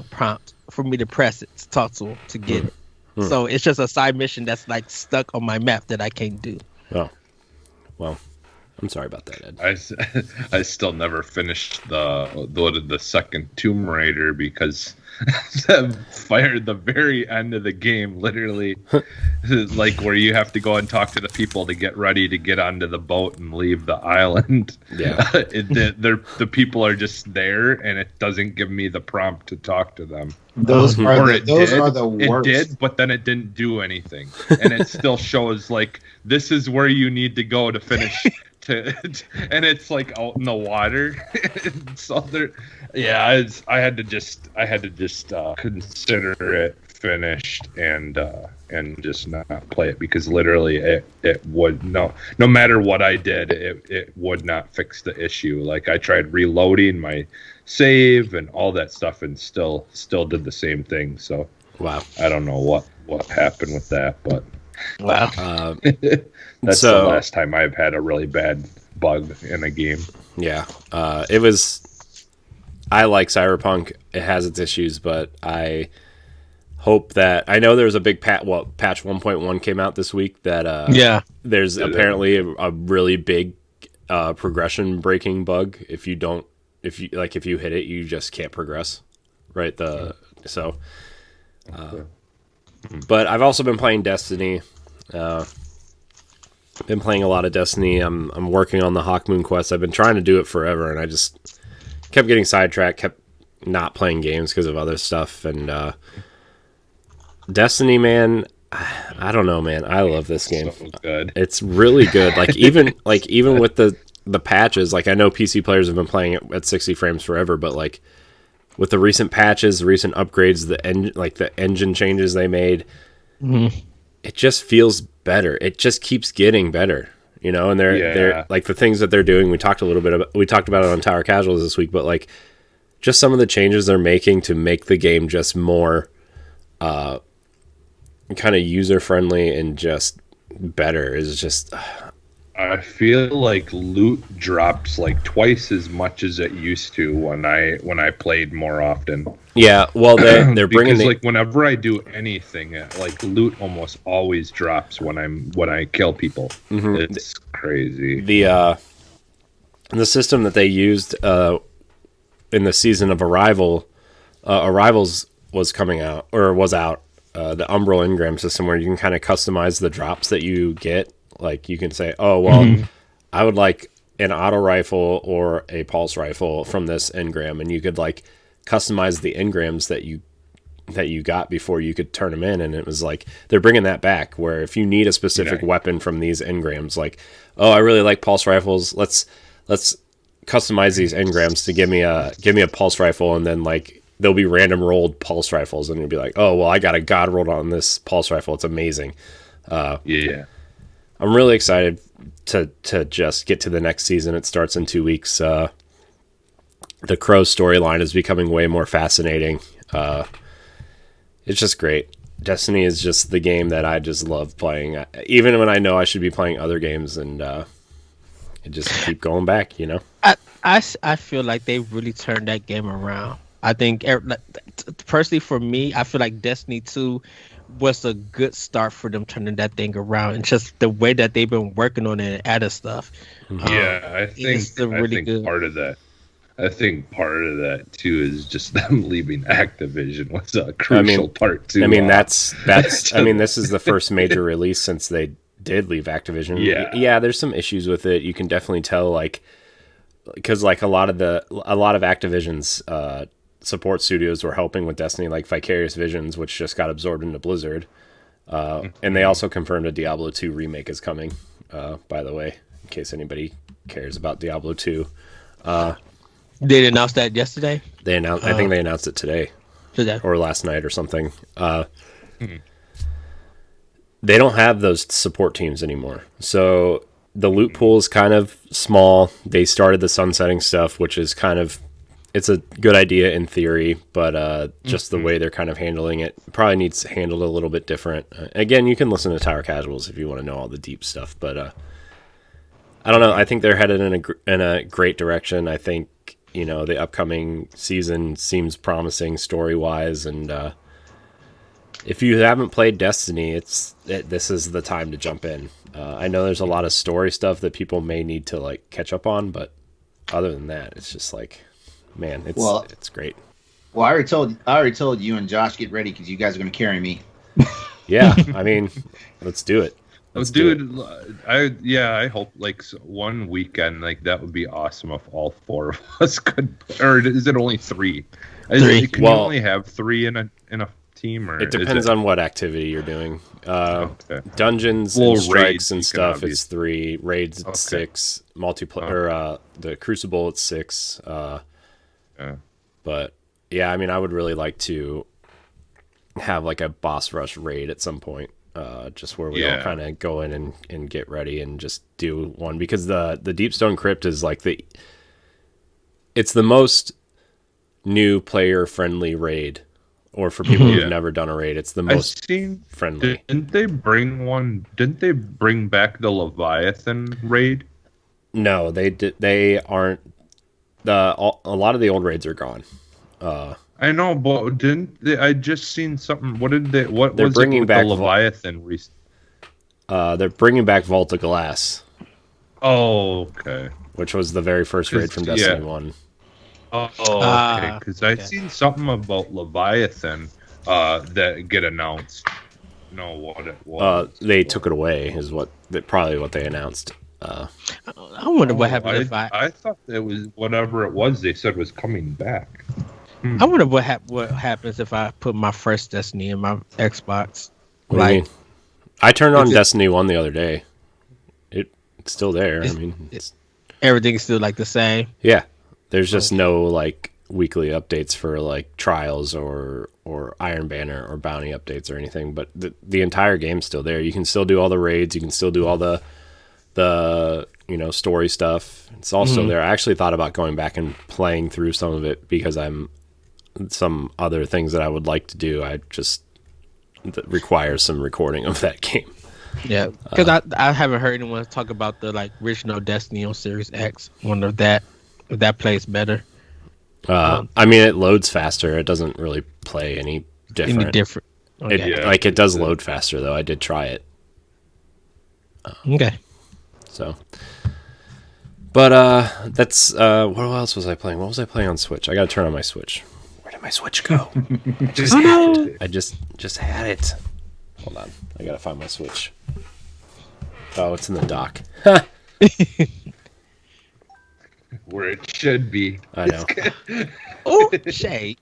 [SPEAKER 2] prompt for me to press it to talk to him to get it. So it's just a side mission that's like stuck on my map that I can't do.
[SPEAKER 1] oh, well, I'm sorry about that, Ed.
[SPEAKER 3] I still never finished the second Tomb Raider because Fire the very end of the game, literally, like where you have to go and talk to the people to get ready to get onto the boat and leave the island.
[SPEAKER 1] Yeah,
[SPEAKER 3] the people are just there, and it doesn't give me the prompt to talk to them.
[SPEAKER 4] Those are the worst.
[SPEAKER 3] It did, but then it didn't do anything, and it still shows like this is where you need to go to finish. And it's like out in the water. So there, yeah, I had to just consider it finished and just not play it, because literally it would no matter what I did, it would not fix the issue. Like I tried reloading my save and all that stuff, and still did the same thing. So
[SPEAKER 1] wow,
[SPEAKER 3] I don't know what happened with that, but
[SPEAKER 2] Wow.
[SPEAKER 3] that's the last time I've had a really bad bug in a game.
[SPEAKER 1] Yeah, it was. I like Cyberpunk. It has its issues, but I hope that I know there's a big patch 1.1 came out this week that there's apparently a really big progression breaking bug. If you hit it, you just can't progress. Right. But I've also been playing Destiny. Been playing a lot of Destiny. I'm working on the Hawkmoon quest. I've been trying to do it forever, and I just kept getting sidetracked, kept not playing games because of other stuff. And Destiny, man, I don't know, man. I love this game.
[SPEAKER 3] So good.
[SPEAKER 1] It's really good. Even with the patches, like I know PC players have been playing it at 60 frames forever, but like with the recent patches, the recent upgrades, the engine changes they made, it just feels better. It just keeps getting better, and they're like the things that they're doing. We talked about it on Tower Casuals this week, but like just some of the changes they're making to make the game just more kind of user friendly and just better is just
[SPEAKER 3] I feel like loot drops like twice as much as it used to when I played more often.
[SPEAKER 1] Yeah, well, they're bringing
[SPEAKER 3] like whenever I do anything, like loot almost always drops when I kill people. Mm-hmm. It's crazy.
[SPEAKER 1] The system that they used in the season of Arrivals was coming out or was out. The Umbral Engram system, where you can kind of customize the drops that you get. Like you can say, oh, well, I would like an auto rifle or a pulse rifle from this engram. And you could like customize the engrams that you got before you could turn them in. And it was like, they're bringing that back where if you need a specific weapon from these engrams, like, oh, I really like pulse rifles. Let's customize these engrams to give me a pulse rifle. And then like, there'll be random rolled pulse rifles. And you'll be like, oh, well, I got a god rolled on this pulse rifle. It's amazing. I'm really excited to just get to the next season. It starts in 2 weeks. The Crow storyline is becoming way more fascinating. It's just great. Destiny is just the game that I just love playing, even when I know I should be playing other games, and it just keep going back.
[SPEAKER 2] I feel like they really turned that game around. I think personally for me, I feel like Destiny 2 was a good start for them turning that thing around, and just the way that they've been working on it and added stuff.
[SPEAKER 3] I think
[SPEAKER 2] good.
[SPEAKER 3] part of that too is just them leaving Activision was a crucial part too.
[SPEAKER 1] I mean that's I mean this is the first major release since they did leave Activision. Yeah, there's some issues with it. You can definitely tell, like, because like a lot of Activision's support studios were helping with Destiny, like Vicarious Visions, which just got absorbed into Blizzard. And they also confirmed a Diablo 2 remake is coming, by the way, in case anybody cares about Diablo 2.
[SPEAKER 2] They announced that yesterday?
[SPEAKER 1] I think they announced it today. Or last night or something. They don't have those support teams anymore. So the loot pool is kind of small. They started the sunsetting stuff, which is kind of, it's a good idea in theory, but just the way they're kind of handling it probably needs handled a little bit different. Again, you can listen to Tower Casuals if you want to know all the deep stuff, but I don't know. I think they're headed in a great direction. I think, the upcoming season seems promising story-wise, and if you haven't played Destiny, this is the time to jump in. I know there's a lot of story stuff that people may need to like catch up on, but other than that, it's just like, man, it's great.
[SPEAKER 4] Well, I already told you and Josh get ready because you guys are going to carry me.
[SPEAKER 1] Yeah, I mean, let's do it. Let's do
[SPEAKER 3] Dude, I hope like one weekend like that would be awesome if all four of us could. Or is it only three?
[SPEAKER 2] Three.
[SPEAKER 3] Can you only have three in a team, or
[SPEAKER 1] It depends on what activity you're doing.
[SPEAKER 3] Okay.
[SPEAKER 1] Dungeons
[SPEAKER 3] Well,
[SPEAKER 1] and strikes
[SPEAKER 3] raids,
[SPEAKER 1] and
[SPEAKER 3] you can
[SPEAKER 1] stuff,
[SPEAKER 3] obviously-
[SPEAKER 1] it's 3. Raids, it's 6. Multiplayer, the Crucible, it's 6. But yeah, I mean, I would really like to have like a boss rush raid at some point, just where we all kind of go in and get ready and just do one, because the Deepstone Crypt is like it's the most new player friendly raid, or for people who've never done a raid, it's the most friendly.
[SPEAKER 3] Didn't they bring back the Leviathan raid?
[SPEAKER 1] No, they aren't. A lot of the old raids are gone.
[SPEAKER 3] I know, but didn't they, I just seen something? What did they? What
[SPEAKER 1] They're
[SPEAKER 3] was
[SPEAKER 1] bringing
[SPEAKER 3] it with
[SPEAKER 1] back
[SPEAKER 3] the Leviathan?
[SPEAKER 1] They're bringing back Vault of Glass.
[SPEAKER 3] Oh, okay.
[SPEAKER 1] Which was the very first raid from Destiny 1.
[SPEAKER 3] Oh, okay. Because I seen something about Leviathan that get announced. No, what it was.
[SPEAKER 1] They took it away, is probably what they announced.
[SPEAKER 2] I wonder what happened if
[SPEAKER 3] I thought it was whatever it was they said was coming back.
[SPEAKER 2] I wonder what happens if I put my first Destiny in my Xbox.
[SPEAKER 1] What do you mean? I turned on Destiny 1 the other day. It's still there. I mean,
[SPEAKER 2] everything's still like the same.
[SPEAKER 1] Yeah. There's just no like weekly updates for like trials or Iron Banner or bounty updates or anything, but the entire game's still there. You can still do all the raids, you can still do all the story stuff. It's all still there. I actually thought about going back and playing through some of it because some other things that I would like to do. That requires some recording of that game.
[SPEAKER 2] Yeah, because I haven't heard anyone talk about the like original Destiny on Series X. Wonder if that plays better.
[SPEAKER 1] I mean, it loads faster. It doesn't really play any different.
[SPEAKER 2] Okay.
[SPEAKER 1] It does load faster though. I did try it.
[SPEAKER 2] Okay.
[SPEAKER 1] So, but that's what else was I playing? What was I playing on Switch? I got to turn on my Switch. Where did my Switch go? I just had it. Hold on, I gotta find my Switch. Oh, it's in the dock.
[SPEAKER 3] Where it should be.
[SPEAKER 1] I know.
[SPEAKER 2] Oh, shade.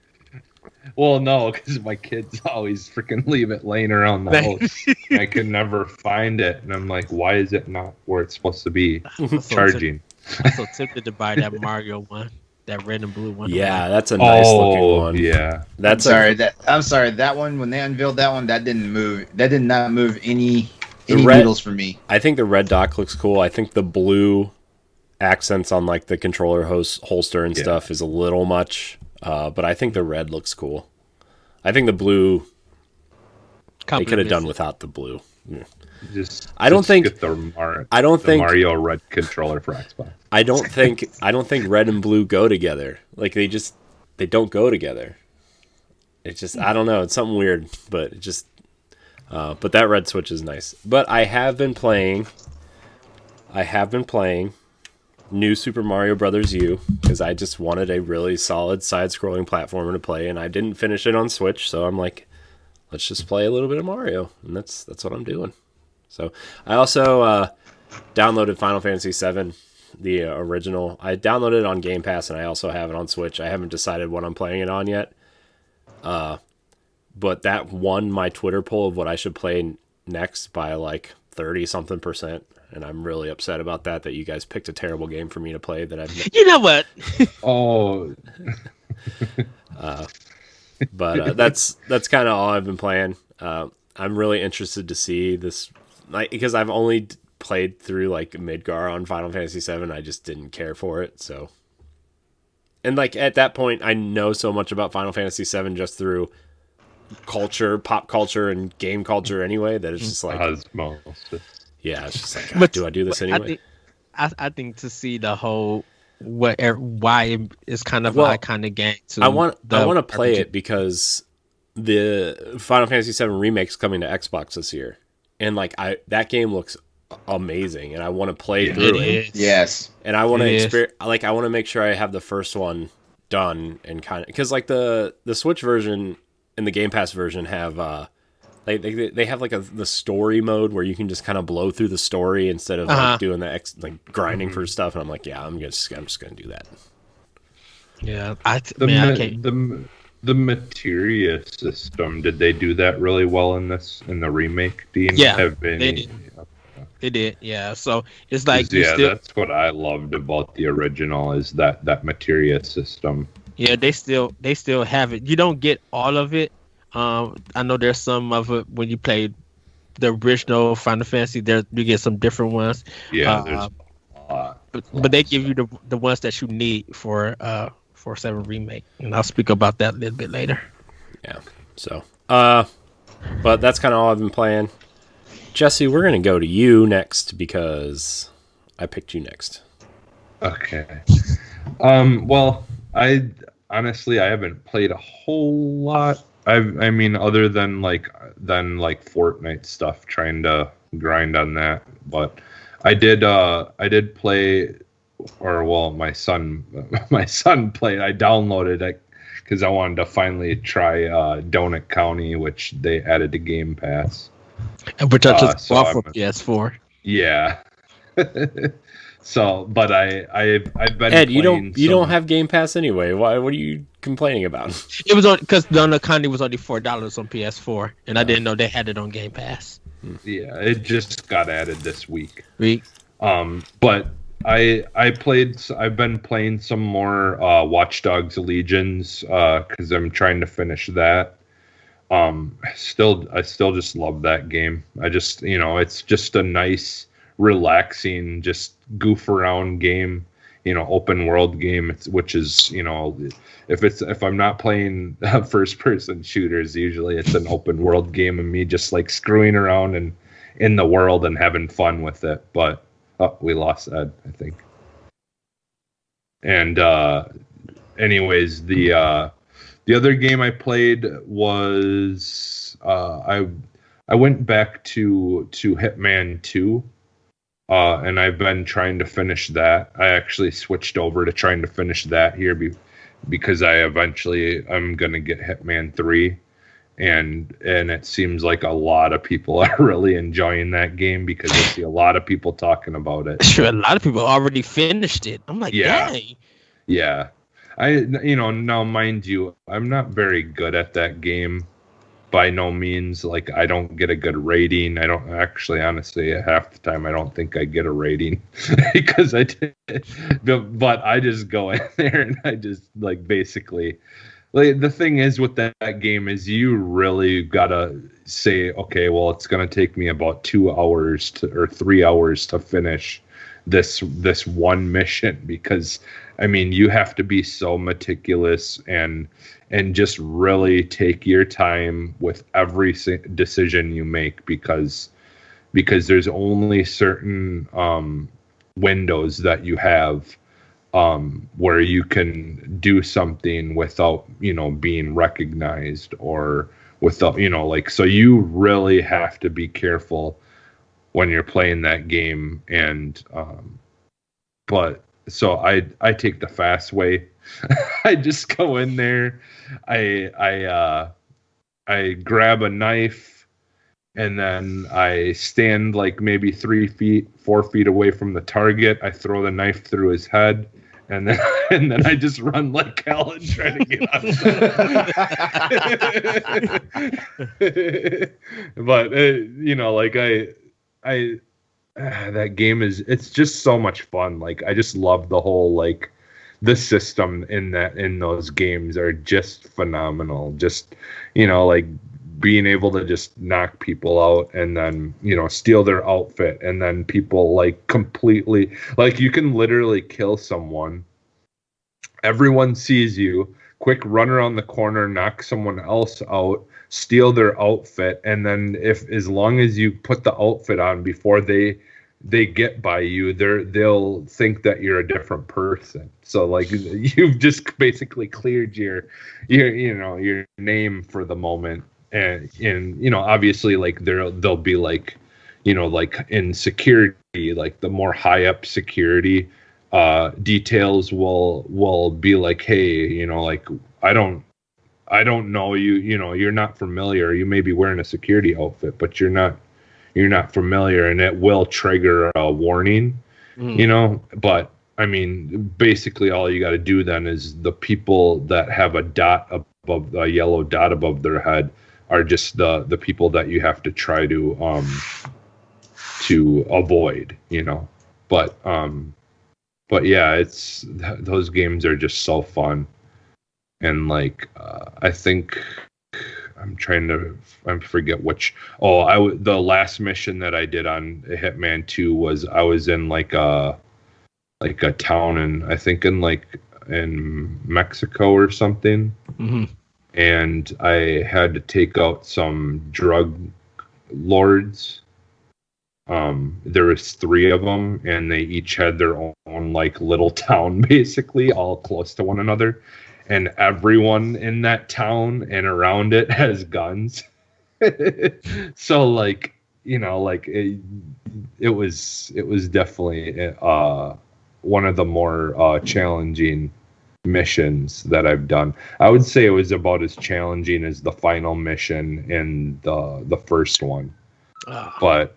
[SPEAKER 3] Well, no, because my kids always freaking leave it laying around the house. I can never find it, and I'm like, why is it not where it's supposed to be? Charging.
[SPEAKER 2] I'm so tempted to buy that Mario one, that red and blue one.
[SPEAKER 1] Yeah, that's a nice looking one.
[SPEAKER 3] Yeah,
[SPEAKER 4] I'm sorry. That one, when they unveiled that one, that didn't move. That did not move any needles for me.
[SPEAKER 1] I think the red dock looks cool. I think the blue accents on like the controller holster and stuff is a little much. But I think the red looks cool. I think the blue they could have done without the blue. Yeah. I don't think the
[SPEAKER 3] Mario Red controller for Xbox.
[SPEAKER 1] I don't think red and blue go together. Like they don't go together. It's just I don't know. It's something weird, but it just. But that red Switch is nice. But I have been playing New Super Mario Brothers U because I just wanted a really solid side-scrolling platformer to play, and I didn't finish it on Switch, so I'm like, let's just play a little bit of Mario, and that's what I'm doing. So I also downloaded Final Fantasy VII, the original. I downloaded it on Game Pass, and I also have it on Switch. I haven't decided what I'm playing it on yet, but that won my Twitter poll of what I should play next by like 30-something%. And I'm really upset about that you guys picked a terrible game for me to play that I've.
[SPEAKER 2] You know what?
[SPEAKER 1] But that's kind of all I've been playing. I'm really interested to see this, because I've only played through like Midgar on Final Fantasy VII. I just didn't care for it. So, and like at that point, I know so much about Final Fantasy VII just through pop culture, and game culture anyway. That it's just like. Yeah, it's just like, do I do this anyway?
[SPEAKER 2] I think to see the whole why it's kind of an iconic game.
[SPEAKER 1] I want to play it because the Final Fantasy VII remake's coming to Xbox this year, and like that game looks amazing, and I want to play through it.
[SPEAKER 4] Yes,
[SPEAKER 1] and I want to experience. Like I want to make sure I have the first one done and kind of because like the Switch version and the Game Pass version have they have like the story mode where you can just kind of blow through the story instead of like doing the like grinding for stuff. And I'm like, yeah, I'm just gonna do that.
[SPEAKER 2] Yeah,
[SPEAKER 3] the materia system. Did they do that really well in the remake? Dean?
[SPEAKER 2] Yeah, they did. They did, yeah. So it's like
[SPEAKER 3] that's what I loved about the original is that materia system.
[SPEAKER 2] Yeah, they still have it. You don't get all of it. I know there's some of it when you play the original Final Fantasy. There you get some different ones.
[SPEAKER 3] Yeah, there's a lot.
[SPEAKER 2] But they give you the ones that you need for 7 remake, and I'll speak about that a little bit later.
[SPEAKER 1] Yeah. So, but that's kind of all I've been playing. Jesse, we're gonna go to you next because I picked you next.
[SPEAKER 3] Okay. Well, I honestly haven't played a whole lot. I mean, other than like Fortnite stuff, trying to grind on that. But I did play, or well, my son played. I downloaded it because I wanted to finally try Donut County, which they added to Game Pass.
[SPEAKER 2] Which I just bought for PS4.
[SPEAKER 3] Yeah. So, but I've been
[SPEAKER 1] Ed, you don't have Game Pass anyway. Why? What are you complaining about?
[SPEAKER 2] It was on because Donut County was only $4 on PS4, and I didn't know they had it on Game Pass.
[SPEAKER 3] Yeah, it just got added this week.
[SPEAKER 2] But
[SPEAKER 3] I've been playing some more Watch Dogs Legions because I'm trying to finish that. I still just love that game. I just, it's just a nice, relaxing, just goof around game, open world game, which is, if I'm not playing first person shooters, usually it's an open world game of me just like screwing around and in the world and having fun with it. But we lost Ed, I think. And anyways, the other game I played was I went back to Hitman 2, and I've been trying to finish that. I actually switched over to trying to finish that here because I'm gonna get Hitman 3, and it seems like a lot of people are really enjoying that game because I see a lot of people talking about it.
[SPEAKER 2] Sure, a lot of people already finished it. I'm like,
[SPEAKER 3] dang. Yeah. Now mind you, I'm not very good at that game by no means. Like, I don't get a good rating. I don't actually, honestly, half the time I don't think I get a rating because I did. But I just go in there and I just like basically, like, the thing is with that game is you really gotta say, okay, well, it's gonna take me about 2 hours or 3 hours to finish this one mission, because I mean, you have to be so meticulous and just really take your time with every decision you make, because there's only certain windows that you have where you can do something without being recognized, or without so you really have to be careful when you're playing that game. And but so I take the fast way. I just go in there, I grab a knife, and then I stand like maybe 4 feet away from the target. I throw the knife through his head, and then I just run like hell and try to get outside. But that game it's just so much fun. Like, I just love the whole, like, the system in those games are just phenomenal. Just, like being able to just knock people out and then, steal their outfit, and then people like completely, like, you can literally kill someone. Everyone sees you, quick run around the corner, knock someone else out, steal their outfit, and then as long as you put the outfit on before they get by you, they'll think that you're a different person. So like, you've just basically cleared your name for the moment. And obviously, like, they'll be like, like in security, like the more high up security, details will be like, hey, like I don't know you. You're not familiar. You may be wearing a security outfit, but you're not familiar, and it will trigger a warning. But I mean, basically, all you got to do then is the people that have a yellow dot above their head are just the people that you have to try to avoid. But yeah, those games are just so fun, and like I think I forget which. The last mission that I did on Hitman 2 was I was in like a town in Mexico or something, and I had to take out some drug lords. There was 3 of them, and they each had their own like little town, basically, all close to one another. And everyone in that town and around it has guns. So like, it was definitely one of the more challenging missions that I've done. I would say it was about as challenging as the final mission in the first one. But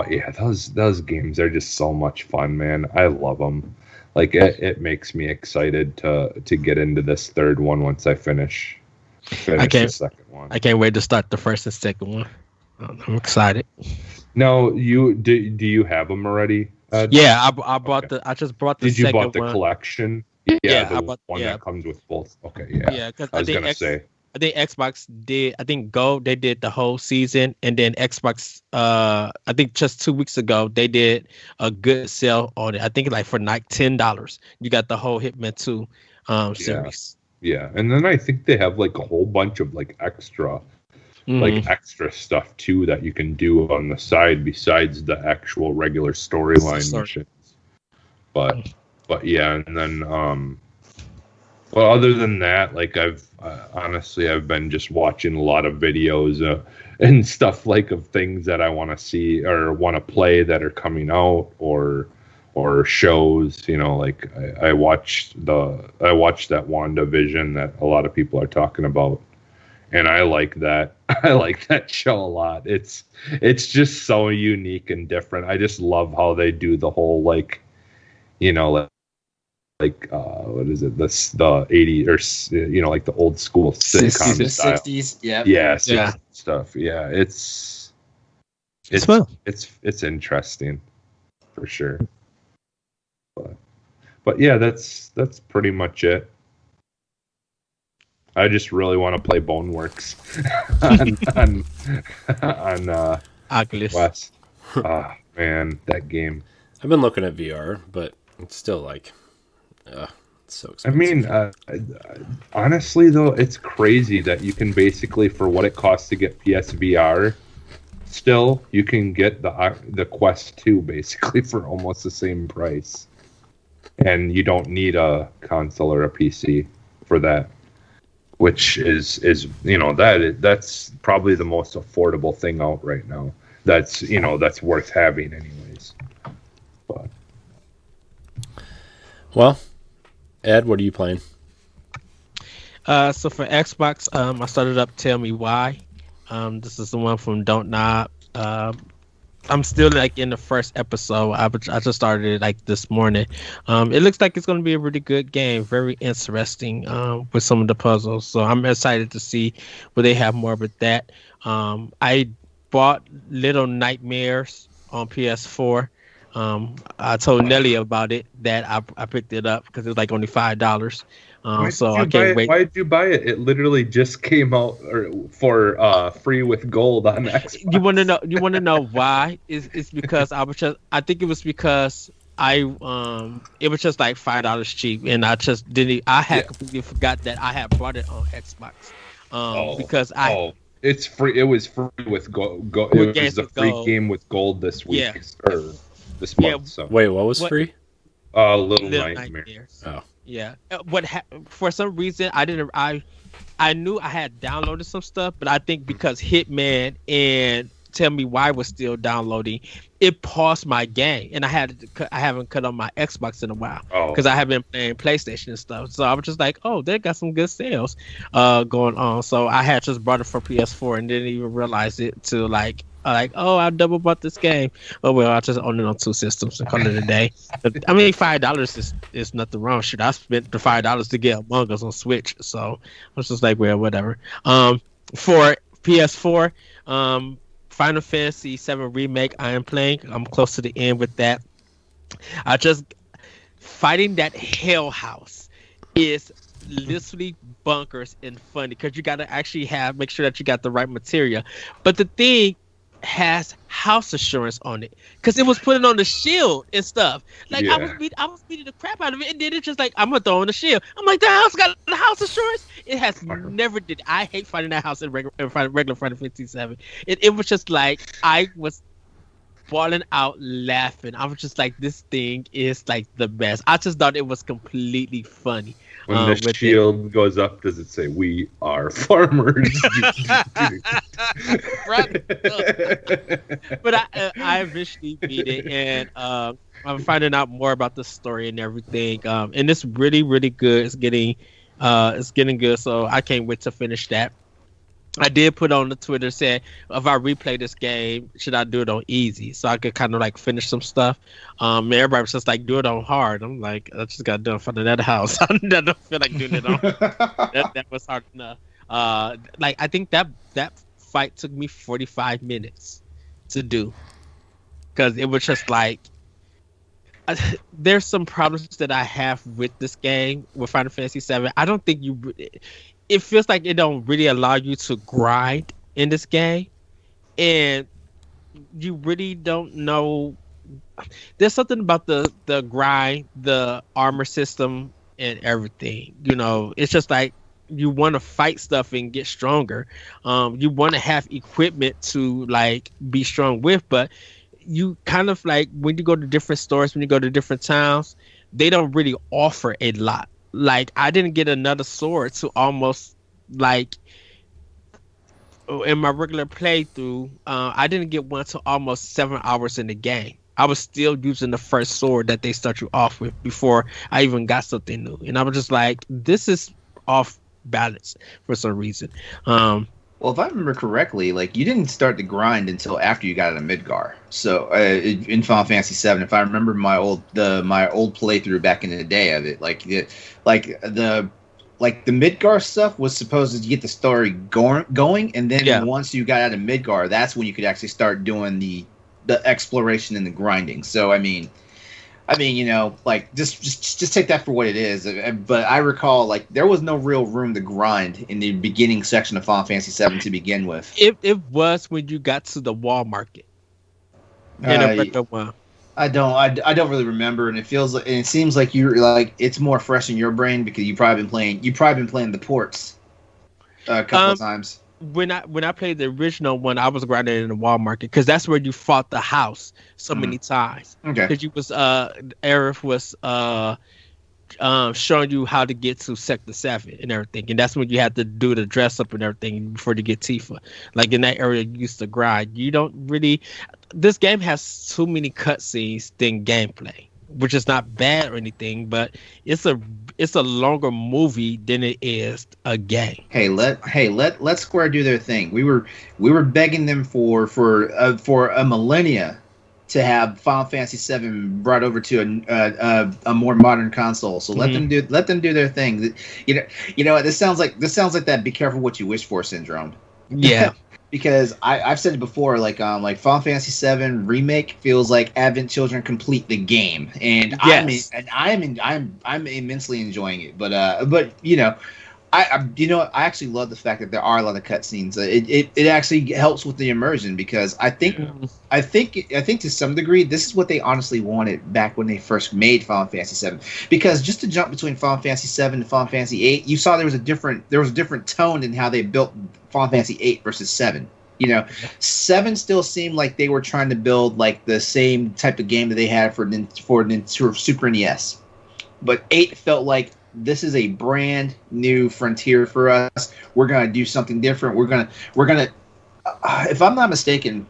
[SPEAKER 3] yeah, those games are just so much fun, man. I love them. Like it makes me excited to get into this third one once I finish the second one.
[SPEAKER 2] I can't wait to start the first and second one. I'm excited.
[SPEAKER 3] No, do you have them already?
[SPEAKER 2] Yeah, I bought I just brought the second one.
[SPEAKER 3] Did you bought the collection? Yeah, the one that comes with both. Okay, yeah.
[SPEAKER 2] Yeah, because
[SPEAKER 3] I was gonna say.
[SPEAKER 2] I think Xbox did. I think they did the whole season, and then Xbox. I think just 2 weeks ago they did a good sale on it. I think like for like $10, you got the whole Hitman 2 series.
[SPEAKER 3] Yeah, and then I think they have like a whole bunch of like extra stuff too that you can do on the side besides the actual regular storyline missions. But yeah, and then well, other than that, like I've been just watching a lot of videos and stuff like of things that I want to see or want to play that are coming out or shows. Like I watched that WandaVision that a lot of people are talking about, and I like that. I like that show a lot. It's just so unique and different. I just love how they do the whole like what is it? The 80s or like the old school sitcom style.
[SPEAKER 4] 60s,
[SPEAKER 3] yeah, stuff. Yeah, it's
[SPEAKER 2] fun.
[SPEAKER 3] It's interesting for sure. But yeah, that's pretty much it. I just really want to play Boneworks on
[SPEAKER 2] Oculus.
[SPEAKER 3] West. Oh man, that game.
[SPEAKER 1] I've been looking at VR, but it's still like. It's so expensive.
[SPEAKER 3] I mean, honestly, though, it's crazy that you can basically, for what it costs to get PSVR, still you can get the Quest 2 basically for almost the same price, and you don't need a console or a PC for that, which is that's probably the most affordable thing out right now. That's worth having anyways. But
[SPEAKER 1] well. Ed, what are you playing?
[SPEAKER 2] So for Xbox, I started up Tell Me Why. This is the one from Don't Knob. I'm still like in the first episode. I just started it like this morning. It looks like it's going to be a really good game. Very interesting with some of the puzzles. So I'm excited to see what they have more with that. I bought Little Nightmares on PS4. I told Nelly about it that I picked it up because it was like only $5. So I can't wait.
[SPEAKER 3] Why did you buy it? It literally just came out for free with gold on Xbox.
[SPEAKER 2] You want to know why? It's because I think it was because it was just like $5 cheap, and I just didn't. I had completely forgot that I had bought it on Xbox. Because
[SPEAKER 3] it's free. It was free with gold. It was the free game with gold this week.
[SPEAKER 2] Yeah.
[SPEAKER 3] Or this month. So.
[SPEAKER 1] Wait, what was free?
[SPEAKER 3] Little Nightmares.
[SPEAKER 2] Oh. Yeah. For some reason I knew I had downloaded some stuff, but I think because Hitman and Tell Me Why was still downloading, it paused my game, and I haven't cut on my Xbox in a while
[SPEAKER 3] Oh.
[SPEAKER 2] because I have been playing PlayStation and stuff. So I was just like, oh, they got some good sales going on. So I had just bought it for PS4 and didn't even realize it to like oh, I double bought this game. Oh well, I just own it on 2 systems and call it a day. I mean, $5 is nothing wrong. Shit, I spent the $5 to get Among Us on Switch, so I was just like, well, whatever. For PS4, Final Fantasy VII Remake, I am playing. I'm close to the end with that. I just fighting that hell house is literally bunkers and funny because you got to actually make sure that you got the right material. But the thing has house assurance on it because it was putting on the shield and stuff. Like I was beating the crap out of it, and then it's just like I'm gonna throw on the shield. I'm like, the house got the house assurance. It has never did. I hate fighting that house in regular Final Fantasy VII. It was just like I was falling out laughing. I was just like, this thing is like the best. I just thought it was completely funny.
[SPEAKER 3] When the shield goes up, does it say, "We are farmers"?
[SPEAKER 2] But I eventually beat it, and I'm finding out more about the story and everything. And it's really, really good. It's getting good. So I can't wait to finish that. I did put on the Twitter saying if I replay this game, should I do it on easy so I could kind of like finish some stuff. Everybody was just like, do it on hard. I'm like, I just got done finding that house. I don't feel like doing it on. that was hard enough. Like I think that fight took me 45 minutes to do because it was just like there's some problems that I have with this game with Final Fantasy VII. I don't think it feels like it don't really allow you to grind in this game, and you really don't know. There's something about the grind, the armor system, and everything. You know, it's just like you want to fight stuff and get stronger. You want to have equipment to like be strong with, but you kind of like when you go to different stores, when you go to different towns, they don't really offer a lot. Like I didn't get another sword to almost like in my regular playthrough. I didn't get one to almost 7 hours in the game. I was still using the first sword that they start you off with before I even got something new, and I was just like, this is off balance for some reason.
[SPEAKER 4] Well, if I remember correctly, like you didn't start the grind until after you got out of Midgar. So in Final Fantasy VII, if I remember my old playthrough back in the day of it, like the Midgar stuff was supposed to get the story going, and then once you got out of Midgar, that's when you could actually start doing the exploration and the grinding. So I mean, you know, like just take that for what it is. But I recall like there was no real room to grind in the beginning section of Final Fantasy VII to begin with.
[SPEAKER 2] It was when you got to the wall market.
[SPEAKER 4] I don't really remember, and it seems like you're like it's more fresh in your brain because you've probably been playing the ports a couple of times.
[SPEAKER 2] When I played the original one, I was grinding in the wall market because that's where you fought the house so many times.
[SPEAKER 4] Okay.
[SPEAKER 2] Because you was Aerith was showing you how to get to Sector 7 and everything, and that's when you had to do the dress up and everything before you get Tifa. Like in that area, you used to grind. You don't really. This game has too many cutscenes than gameplay, which is not bad or anything, but it's a longer movie than it is a game.
[SPEAKER 4] Let Square do their thing. We were begging them for a millennia to have Final Fantasy VII brought over to a more modern console. So let them do their thing. You know what, this sounds like that be careful what you wish for syndrome.
[SPEAKER 2] Yeah.
[SPEAKER 4] Because I've said it before, like Final Fantasy VII Remake feels like Advent Children complete the game, and
[SPEAKER 2] yes.
[SPEAKER 4] I'm immensely enjoying it. But you know, I actually love the fact that there are a lot of cutscenes. It actually helps with the immersion because I think to some degree this is what they honestly wanted back when they first made Final Fantasy VII. Because just to jump between Final Fantasy VII and Final Fantasy VIII, you saw there was a different tone in how they built Final Fantasy VIII versus 7. You know, 7 still seemed like they were trying to build like the same type of game that they had for Super NES, but 8 felt like this is a brand new frontier for us. We're gonna do something different. We're gonna. If I'm not mistaken,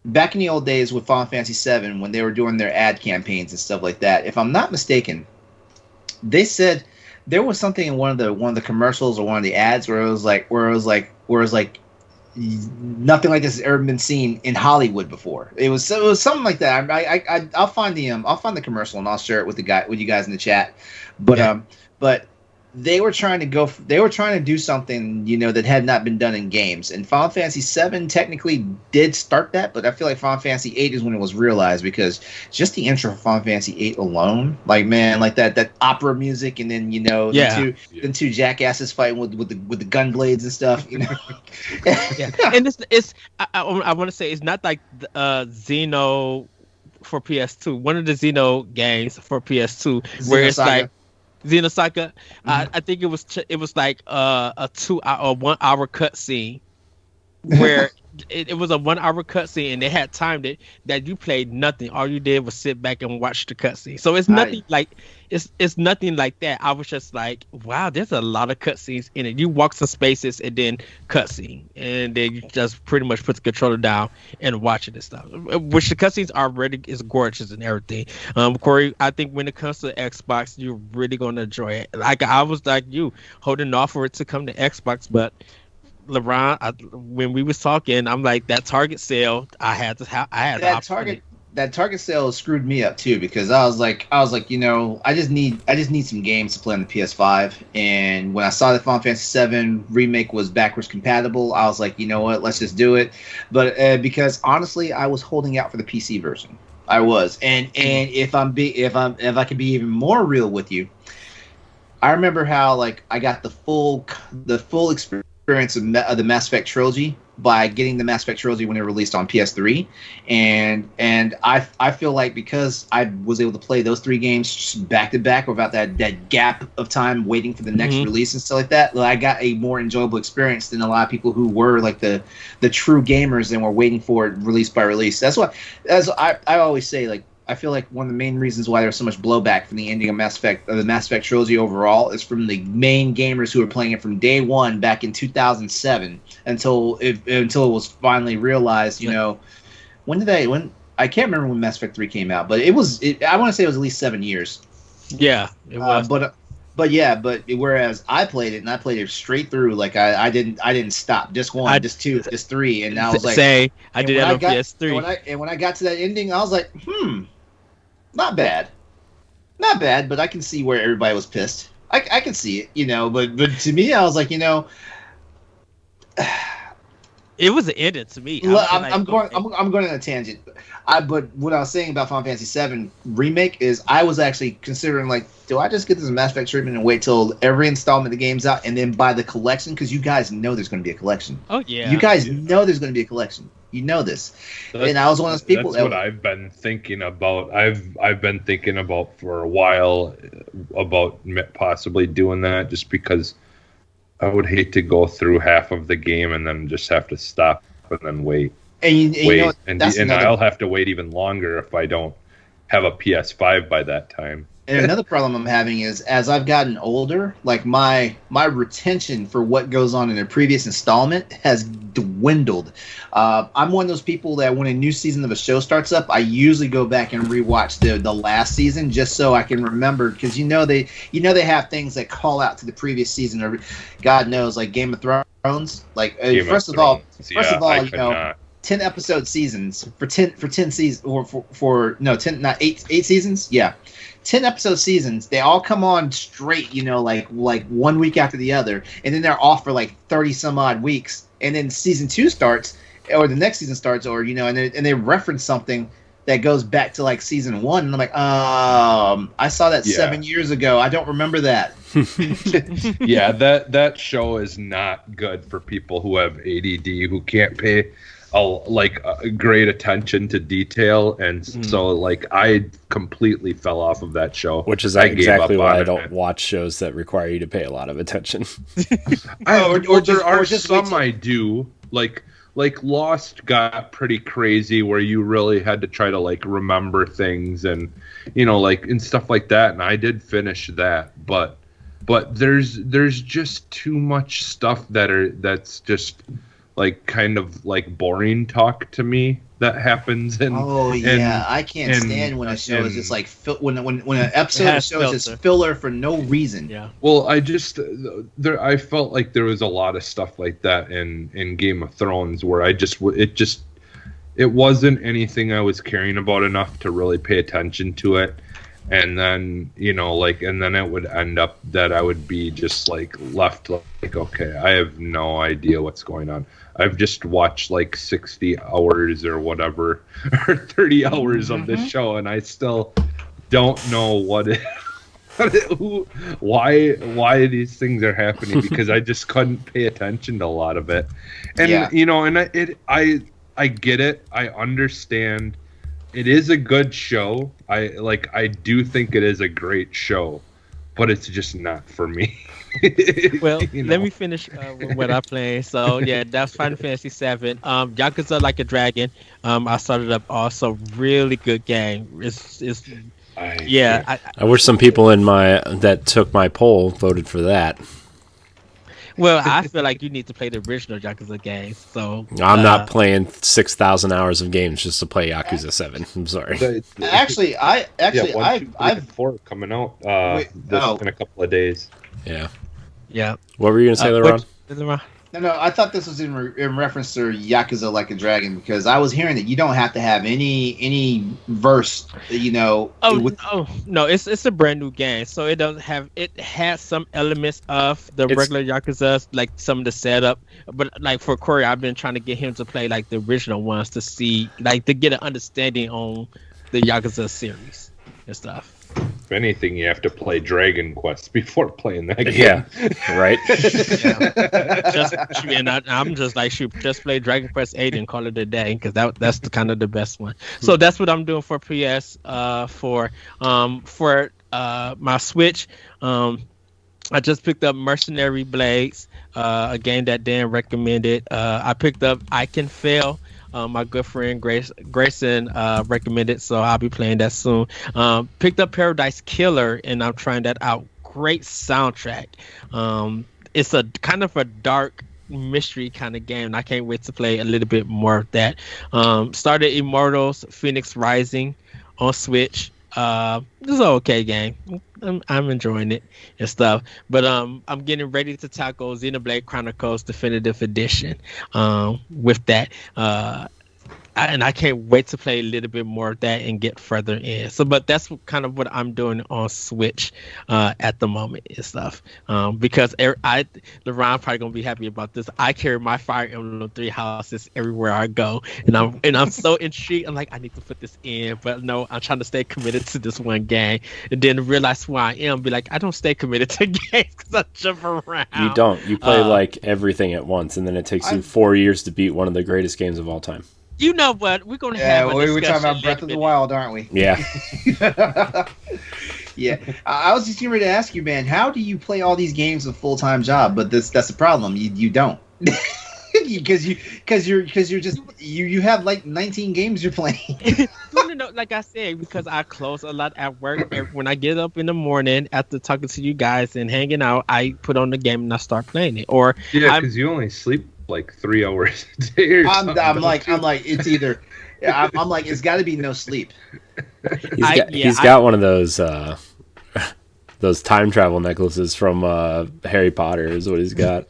[SPEAKER 4] back in the old days with Final Fantasy VII, when they were doing their ad campaigns and stuff like that, if I'm not mistaken, they said there was something in one of the commercials or one of the ads where it was like nothing like this has ever been seen in Hollywood before. It was something like that. I'll find the commercial and I'll share it with you guys in the chat. But they were trying to do something, that had not been done in games. And Final Fantasy VII technically did start that, but I feel like Final Fantasy VIII is when it was realized, because just the intro for Final Fantasy VIII alone, like, man, like that opera music, and then then two jackasses fighting with the gun blades and stuff,
[SPEAKER 2] Yeah, and I want to say it's not like Xeno for PS2. One of the Xeno games for PS2 where it's like Xenosaga. I think it was like a 2 hour or 1 hour cutscene where it was a 1 hour cutscene, and they had timed it that you played nothing. All you did was sit back and watch the cutscene. So it's nothing it's nothing like that. I was just like, wow, there's a lot of cutscenes in it. You walk some spaces and then cutscene, and then you just pretty much put the controller down and watch it and stuff. Which the cutscenes is gorgeous and everything. Corey, I think when it comes to Xbox, you're really gonna enjoy it. Like I was like you, holding off for it to come to Xbox, but LeRon, when we was talking, I'm like, that Target sale, I had
[SPEAKER 4] that Target sale screwed me up too, because I was like, I just need some games to play on the PS5. And when I saw that Final Fantasy VII remake was backwards compatible, I was like, you know what, let's just do it. But because honestly, I was holding out for the PC version. I was, and if I could be even more real with you, I remember how like I got the full experience of the Mass Effect trilogy by getting the Mass Effect trilogy when it released on PS3, and I feel like because I was able to play those 3 games back to back without that gap of time waiting for the next release and stuff like that, I got a more enjoyable experience than a lot of people who were like the true gamers and were waiting for it release by release. That's I always say, like, I feel like one of the main reasons why there's so much blowback from the ending of the Mass Effect trilogy overall is from the main gamers who were playing it from day one back in 2007 until it was finally realized. When I can't remember when Mass Effect 3 came out, but I want to say it was at least 7 years.
[SPEAKER 2] Yeah, it was.
[SPEAKER 4] But whereas I played it, and I played it straight through, like I didn't stop. Just 1, just 2, just 3, and I was like,
[SPEAKER 2] I did that on PS3.
[SPEAKER 4] And when I got to that ending, I was like, not bad, but I can see where everybody was pissed. I can see it, but to me, I was like,
[SPEAKER 2] it was an ending to me.
[SPEAKER 4] I'm going on a tangent. But what I was saying about Final Fantasy VII remake is I was actually considering, like, do I just get this Mass Effect treatment and wait till every installment of the game's out and then buy the collection? Because you guys know there's going to be a collection.
[SPEAKER 2] Oh yeah,
[SPEAKER 4] you guys know there's going to be a collection. You know this, and I was one of those people.
[SPEAKER 3] That's what I've been thinking about. I've been thinking about for a while about possibly doing that, just because I would hate to go through half of the game and then just have to stop and then wait. And I'll have to wait even longer if I don't have a PS5 by that time.
[SPEAKER 4] And another problem I'm having is, as I've gotten older, like my retention for what goes on in a previous installment has dwindled. I'm one of those people that when a new season of a show starts up, I usually go back and rewatch the last season just so I can remember, because they have things that call out to the previous season, or not Game of Thrones. Like first of all, 10 episode seasons for 10 seasons, or for 10, not 8 seasons. Yeah. 10 episode seasons, they all come on straight, like 1 week after the other, and then they're off for like 30 some odd weeks, and then season 2 starts, or the next season starts, or and they reference something that goes back to like season 1, and I'm like, I saw that 7 years ago. I don't remember that.
[SPEAKER 3] Yeah, that show is not good for people who have ADD, who can't pay great attention to detail, and so like I completely fell off of that show,
[SPEAKER 1] which is exactly why I don't watch shows that require you to pay a lot of attention.
[SPEAKER 3] There are some I do, like Lost got pretty crazy where you really had to try to like remember things and and stuff like that, and I did finish that, but there's just too much stuff that's just like kind of like boring talk to me that happens.
[SPEAKER 4] I can't stand when a show is just like when an episode of a show is just filler for no reason.
[SPEAKER 2] Yeah.
[SPEAKER 3] Well, I felt like there was a lot of stuff like that in Game of Thrones where it wasn't anything I was caring about enough to really pay attention to it. And then, and then it would end up that I would be just like left like, okay, I have no idea what's going on. I've just watched like 60 hours or whatever, or 30 hours of this show, and I still don't know why these things are happening, because I just couldn't pay attention to a lot of it. And, I get it. I understand. It is a good show. I do think it is a great show, but it's just not for me.
[SPEAKER 2] Well, let me finish with what I play. So yeah, that's Final Fantasy VII. Yakuza Like a Dragon. I started up also really good game.
[SPEAKER 1] I wish some people that took my poll voted for that.
[SPEAKER 2] Well, I feel like you need to play the original Yakuza games. So
[SPEAKER 1] I'm not playing 6,000 hours of games just to play Yakuza 7. I'm sorry.
[SPEAKER 3] I've 4 coming out in a couple of days.
[SPEAKER 1] Yeah.
[SPEAKER 2] Yeah.
[SPEAKER 1] What were you gonna say, LeRon?
[SPEAKER 4] No, I thought this was in reference to Yakuza Like a Dragon, because I was hearing that you don't have to have any verse,
[SPEAKER 2] no, it's a brand new game, so it has some elements of the regular Yakuza, like some of the setup, but like for Corey, I've been trying to get him to play like the original ones to see, like, to get an understanding on the Yakuza series and stuff.
[SPEAKER 3] If anything, you have to play Dragon Quest before playing that game.
[SPEAKER 1] Yeah, right.
[SPEAKER 2] I'm just like, just play Dragon Quest 8 and call it a day, because that's the kind of the best one. So that's what I'm doing for PS. For my Switch, I just picked up Mercenary Blades, a game that Dan recommended. I picked up I Can Fail. My good friend Grayson recommended, so I'll be playing that soon. Picked up Paradise Killer, and I'm trying that out. Great soundtrack. It's a kind of a dark mystery kind of game. I can't wait to play a little bit more of that. Started Immortals Phoenix Rising on Switch. This is an okay game. I'm enjoying it and stuff. But I'm getting ready to tackle Xenoblade Chronicles Definitive Edition with that. And I can't wait to play a little bit more of that and get further in. So, but that's kind of what I'm doing on Switch at the moment and stuff. Because LeRon probably gonna be happy about this. I carry my Fire Emblem 3 houses everywhere I go, and I'm so intrigued. I'm like, I need to put this in, but no, I'm trying to stay committed to this one game, and then realize who I am. Be like, I don't stay committed to games because I jump around.
[SPEAKER 1] You don't. You play like everything at once, and then it takes you 4 years to beat one of the greatest games of all time.
[SPEAKER 2] You know what? We're going to have a discussion.
[SPEAKER 4] We're talking about Breath of the Wild, aren't we?
[SPEAKER 1] Yeah.
[SPEAKER 4] Yeah. I was just getting ready to ask you, man, how do you play all these games with a full-time job? But that's the problem. You don't. Because you have like 19 games you're playing.
[SPEAKER 2] No, like I said, because I close a lot at work. When I get up in the morning after talking to you guys and hanging out, I put on the game and I start playing it. Or
[SPEAKER 3] because you only sleep like 3 hours a day.
[SPEAKER 4] I'm like it's either. I'm like, it's got to be no sleep.
[SPEAKER 1] He's got one of those time travel necklaces from Harry Potter is what he's got.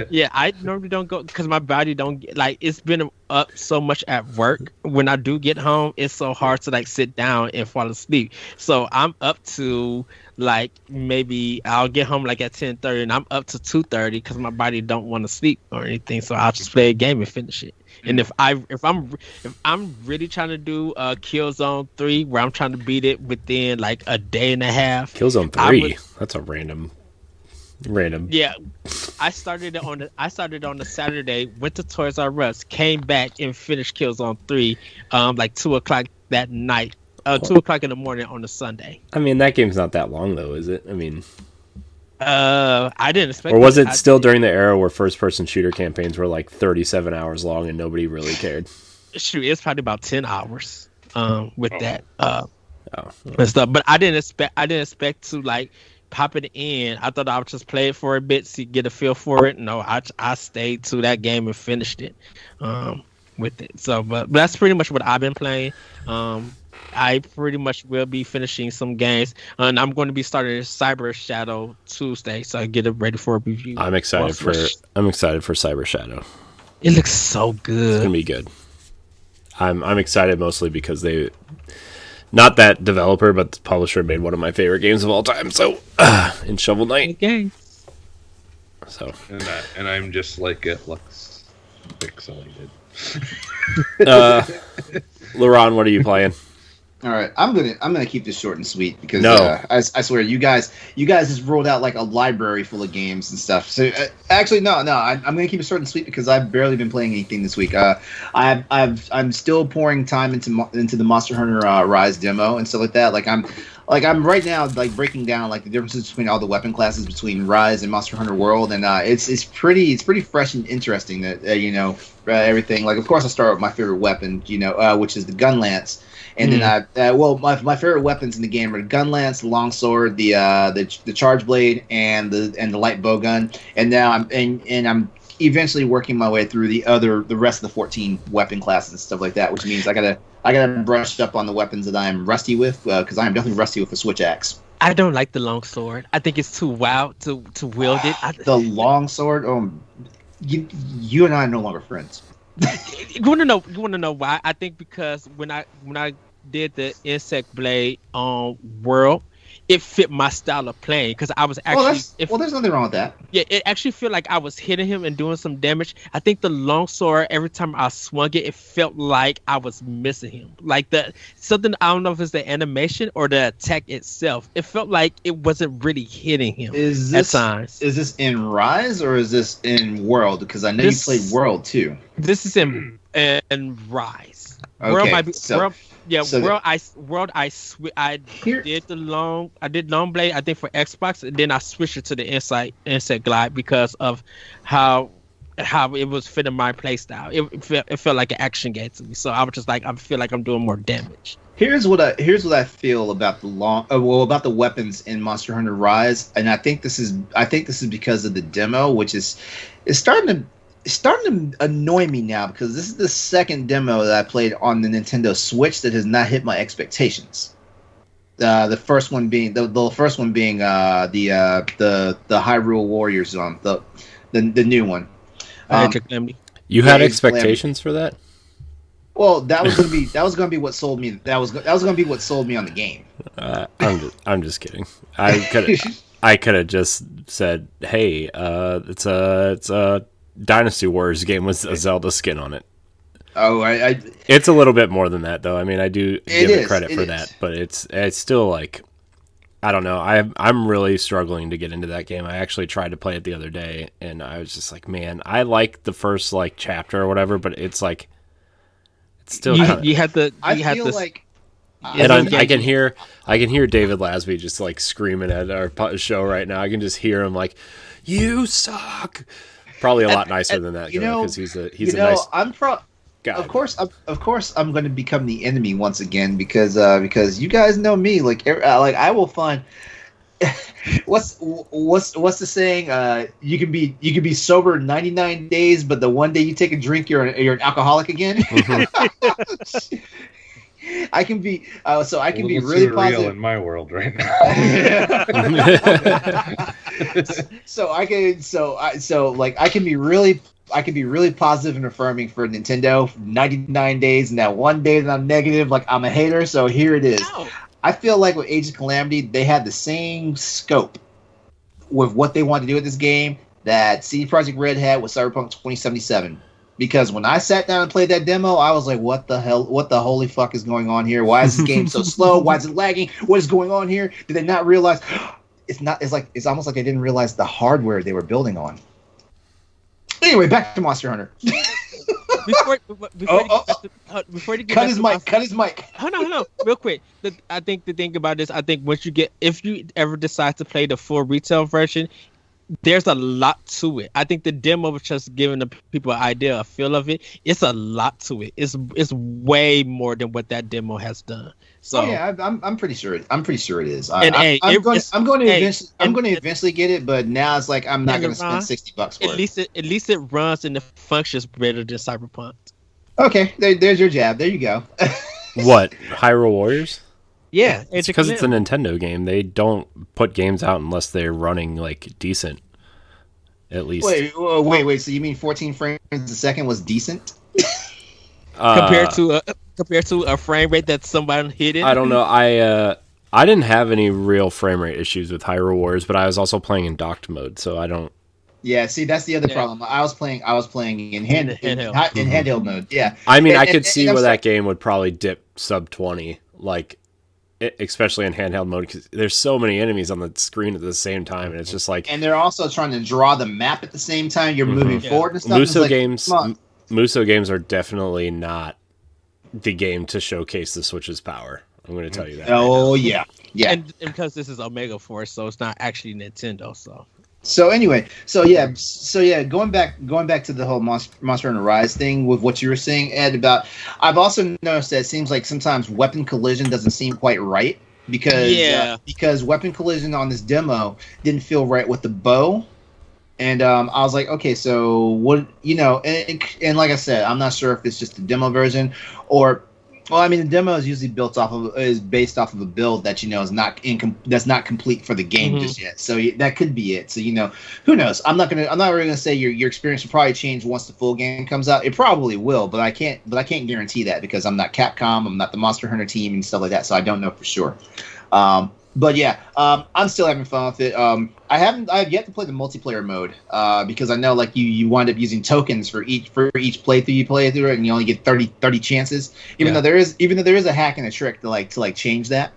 [SPEAKER 2] Yeah, I normally don't go because my body don't get, like, it's been up so much at work. When I do get home, it's so hard to like sit down and fall asleep. So I'm up to like, maybe I'll get home like at 10:30 and I'm up to 2:30 because my body don't want to sleep or anything. So I'll just play a game and finish it. And if I'm really trying to do Killzone 3 where I'm trying to beat it within like a day and a half.
[SPEAKER 1] Killzone 3? That's a random.
[SPEAKER 2] Yeah, I started on the Saturday, went to Toys R Us, came back and finished Killzone 3 like 2:00 that night, 2:00 in the morning on a Sunday.
[SPEAKER 1] I mean, that game's not that long though, is it? I mean,
[SPEAKER 2] I didn't expect.
[SPEAKER 1] Or was it still during the era where first-person shooter campaigns were like 37 hours long and nobody really cared?
[SPEAKER 2] Shoot, it's probably about 10 hours. With that and stuff, but I didn't expect to like pop it in. I thought I would just play it for a bit, see get a feel for it. No, I stayed to that game and finished it with it. So, but that's pretty much what I've been playing. I pretty much will be finishing some games, and I'm going to be starting Cyber Shadow Tuesday, so I get it ready for a review.
[SPEAKER 1] I'm excited for Cyber Shadow.
[SPEAKER 2] It looks so good.
[SPEAKER 1] It's gonna be good. I'm excited mostly because they, not that developer, but the publisher made one of my favorite games of all time. So, in Shovel Knight.
[SPEAKER 2] Okay.
[SPEAKER 1] So.
[SPEAKER 3] And I'm just like, it looks excited.
[SPEAKER 1] LeRon, what are you playing?
[SPEAKER 4] All right, I'm gonna keep this short and sweet because I swear you guys just rolled out like a library full of games and stuff. So actually, no, I'm gonna keep it short and sweet because I've barely been playing anything this week. I'm still pouring time into the Monster Hunter Rise demo and stuff like that. I'm right now like breaking down like the differences between all the weapon classes between Rise and Monster Hunter World, and it's pretty fresh and interesting that everything. Like, of course, I start with my favorite weapon, which is the gun lance. And then my favorite weapons in the game are the gun lance, the longsword, the charge blade, and the light bow gun. And now I'm eventually working my way through the rest of the 14 weapon classes and stuff like that, which means I gotta brush up on the weapons that I'm rusty with because I am definitely rusty with the switch axe.
[SPEAKER 2] I don't like the longsword. I think it's too wild to wield it.
[SPEAKER 4] The longsword. You and I are no longer friends.
[SPEAKER 2] You want to know why? I think because when I did the insect blade on World, it fit my style of playing because I was actually.
[SPEAKER 4] There's nothing wrong with that.
[SPEAKER 2] Yeah, it actually felt like I was hitting him and doing some damage. I think the longsword, every time I swung it, it felt like I was missing him. Like something, I don't know if it's the animation or the attack itself. It felt like it wasn't really hitting him at times.
[SPEAKER 4] Is this in Rise or is this in World? Because I know you played World too.
[SPEAKER 2] This is in Rise.
[SPEAKER 4] Okay,
[SPEAKER 2] World might be World. Yeah,
[SPEAKER 4] so
[SPEAKER 2] I did long blade, I think, for Xbox, and then I switched it to the insect glide because of how it was fitting my play style. It felt like an action game to me, so I was just like, I feel like I'm doing more damage.
[SPEAKER 4] Here's what I feel about about the weapons in Monster Hunter Rise, and I think this is because of the demo, which is starting to annoy me now because this is the second demo that I played on the Nintendo Switch that has not hit my expectations. The first one being the Hyrule Warriors zone, the new one.
[SPEAKER 1] You had expectations for that?
[SPEAKER 4] Well, that was gonna be what sold me. That was gonna be what sold me on the game.
[SPEAKER 1] I'm just kidding. I could have just said, hey, it's a Dynasty Warriors game with a Zelda skin on it.
[SPEAKER 4] Oh,
[SPEAKER 1] it's a little bit more than that, though. I mean, I do give it credit for that, but it's still like, I don't know. I'm really struggling to get into that game. I actually tried to play it the other day, and I was just like, man, I like the first like chapter or whatever, but it's like, it's still
[SPEAKER 2] you had to.
[SPEAKER 4] I feel like.
[SPEAKER 1] And I can hear David Lasby just like screaming at our show right now. I can just hear him like, "You suck." Probably a lot nicer than that, because he's a nice. Of course, I'm going to become the enemy once again because you guys know me. Like I will find. What's the saying? You can be sober 99 days, but the one day you take a drink, you're an alcoholic again. Mm-hmm. I can be be really positive
[SPEAKER 3] in my world right now.
[SPEAKER 4] I can be really positive and affirming for Nintendo. 99 days, and that one day that I'm negative, like I'm a hater. So here it is. No. I feel like with Age of Calamity, they had the same scope with what they wanted to do with this game that CD Projekt Red had with Cyberpunk 2077. Because when I sat down and played that demo, I was like, what the hell? What the holy fuck is going on here? Why is this game so slow? Why is it lagging? What is going on here? Did they not realize? It's almost like they didn't realize the hardware they were building on. Anyway, back to Monster Hunter.
[SPEAKER 2] Before you
[SPEAKER 4] cut his mic.
[SPEAKER 2] Hold on, real quick. I think the thing about this, if you ever decide to play the full retail version, there's a lot to it. I think the demo was just giving the people an idea, a feel of it. It's a lot to it. It's way more than what that demo has done. So
[SPEAKER 4] I'm pretty sure. I'm pretty sure it is.
[SPEAKER 2] I'm
[SPEAKER 4] going to eventually get it, but now it's like I'm not going to spend $60 for it.
[SPEAKER 2] At least it runs and it functions better than Cyberpunk.
[SPEAKER 4] Okay, there's your jab. There you go.
[SPEAKER 1] What, Hyrule Warriors?
[SPEAKER 2] Yeah,
[SPEAKER 1] it's because it's a Nintendo game. They don't put games out unless they're running like decent. At least.
[SPEAKER 4] Wait. So you mean 14 frames a second was decent?
[SPEAKER 2] Compared to a frame rate that somebody hit it?
[SPEAKER 1] I don't know. I didn't have any real frame rate issues with Hyrule Warriors, but I was also playing in docked mode, so I don't.
[SPEAKER 4] Yeah, see, that's the other problem. I was playing in handheld mode. Yeah.
[SPEAKER 1] I mean, I could see where that game would probably dip sub 20, like, especially in handheld mode, because there's so many enemies on the screen at the same time, and it's just like.
[SPEAKER 4] And they're also trying to draw the map at the same time. You're moving forward and stuff.
[SPEAKER 1] Muso games are definitely not the game to showcase the Switch's power. I'm going to tell you that.
[SPEAKER 4] Oh yeah.
[SPEAKER 2] And because this is Omega Force, so it's not actually Nintendo.
[SPEAKER 4] So anyway, going back to the whole Monster Hunter Rise thing with what you were saying, Ed, about, I've also noticed that it seems like sometimes weapon collision doesn't seem quite right because weapon collision on this demo didn't feel right with the bow, and I was like, okay, so what, and like I said, I'm not sure if it's just the demo version or. Well, I mean, the demo is usually based off of a build that is that's not complete for the game just yet. So that could be it. So who knows? I'm not really gonna say your experience will probably change once the full game comes out. It probably will, but I can't guarantee that because I'm not Capcom, I'm not the Monster Hunter team and stuff like that. So I don't know for sure. But yeah, I'm still having fun with it. I have yet to play the multiplayer mode because I know like you wind up using tokens for each playthrough you play through it, and you only get 30 chances. Even though there is a hack and a trick to change that.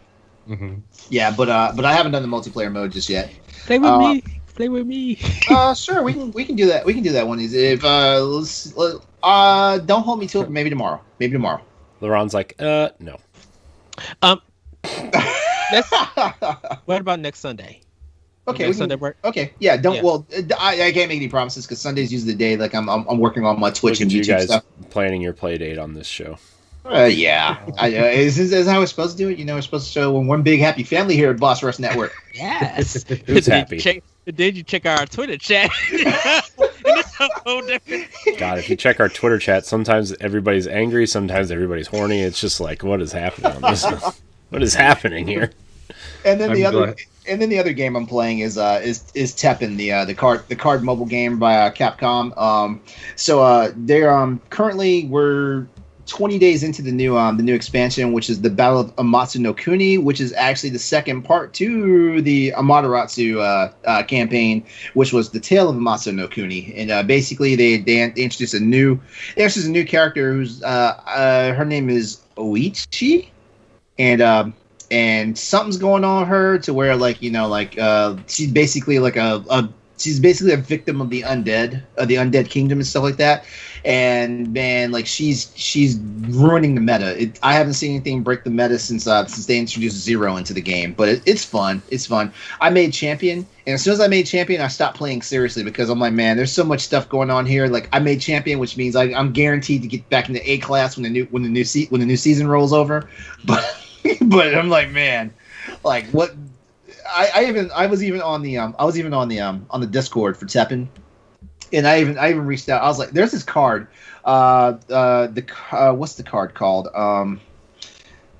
[SPEAKER 4] Mm-hmm. Yeah, but I haven't done the multiplayer mode just yet.
[SPEAKER 2] Play with me.
[SPEAKER 4] Sure, we can do that. We can do that one. If don't hold me to it. Maybe tomorrow.
[SPEAKER 1] LeRon's like, no.
[SPEAKER 2] What about next Sunday?
[SPEAKER 4] Okay, Sunday work. Okay, yeah. Well, I can't make any promises because Sunday's usually the day like I'm working on my Twitch and YouTube
[SPEAKER 1] you guys
[SPEAKER 4] stuff.
[SPEAKER 1] Planning your play date on this show.
[SPEAKER 4] Yeah. Is how we're supposed to do it? We're supposed to show one big happy family here at Boss Rush Network.
[SPEAKER 2] Yes.
[SPEAKER 1] Who's happy?
[SPEAKER 2] Did you check our Twitter chat? It's a whole different.
[SPEAKER 1] God, if you check our Twitter chat, sometimes everybody's angry, sometimes everybody's horny. It's just like, what is happening on this one? What is happening here?
[SPEAKER 4] And then the other game I'm playing is Tekken, the card mobile game by Capcom. So they're currently we're 20 days into the new expansion, which is the Battle of Amatsu no Kuni, which is actually the second part to the Amaterasu campaign, which was the Tale of Amatsu no Kuni. And basically they introduced a new character who's her name is Oichi, and something's going on with her to where she's basically a victim of the undead kingdom and stuff like that. And man, like she's ruining the meta. I haven't seen anything break the meta since they introduced Zero into the game. But it's fun. It's fun. I made champion, and as soon as I made champion, I stopped playing seriously because I'm like, man, there's so much stuff going on here. Like I made champion, which means I'm guaranteed to get back into A class when the new season rolls over. But I'm like, man, like what? I was even on the Discord for Tekken, and I even reached out. I was like, there's this card. What's the card called?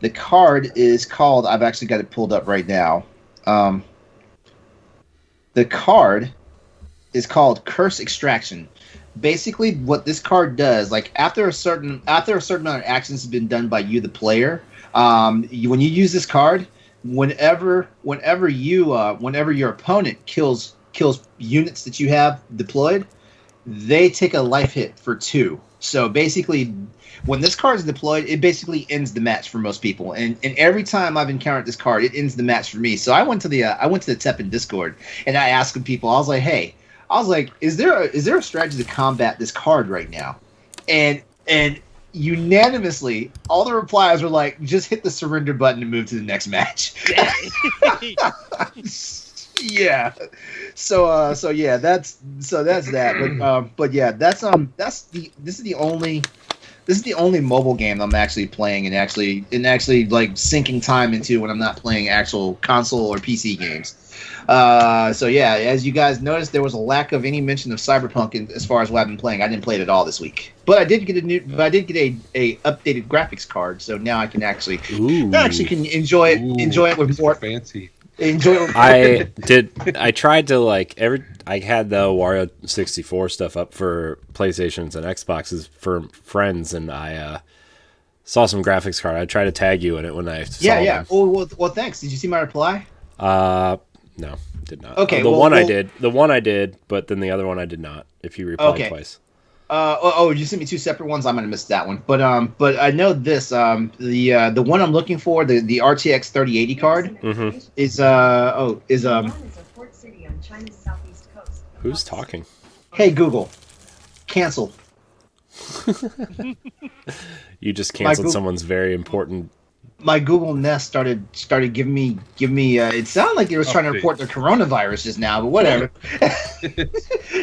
[SPEAKER 4] The card is called. I've actually got it pulled up right now. The card is called Curse Extraction. Basically, what this card does, like after a certain amount of actions have been done by you, the player, when you use this card, whenever your opponent kills units that you have deployed, they take a life hit for 2. So basically, when this card is deployed, it basically ends the match for most people. And every time I've encountered this card, it ends the match for me. So I went to the Teppen Discord and I asked people. I was like, hey, is there a strategy to combat this card right now? And unanimously, all the replies were like, just hit the surrender button and move to the next match. Yeah. So yeah, that's that. But yeah, this is the only mobile game I'm actually playing and actually like sinking time into when I'm not playing actual console or PC games. So yeah, as you guys noticed, there was a lack of any mention of Cyberpunk as far as what I've been playing. I didn't play it at all this week, but I did get a updated graphics card, so now I can actually can enjoy it with more
[SPEAKER 3] fancy.
[SPEAKER 4] Enjoy it.
[SPEAKER 1] I tried to I had the Wario 64 stuff up for PlayStations and Xboxes for friends, and I saw some graphics card. I tried to tag you in it when I saw them.
[SPEAKER 4] Well, thanks. Did you see my reply?
[SPEAKER 1] No, did not.
[SPEAKER 4] Okay,
[SPEAKER 1] the one I did, but then the other one I did not. If you replied twice.
[SPEAKER 4] You sent me two separate ones. I might have missed that one, but I know this. The one I'm looking for, the RTX 3080 card, is
[SPEAKER 1] Who's talking?
[SPEAKER 4] Hey Google, cancel.
[SPEAKER 1] You just canceled someone's very important.
[SPEAKER 4] My Google Nest started giving me. It sounded like they was trying to report their coronavirus just now, but whatever.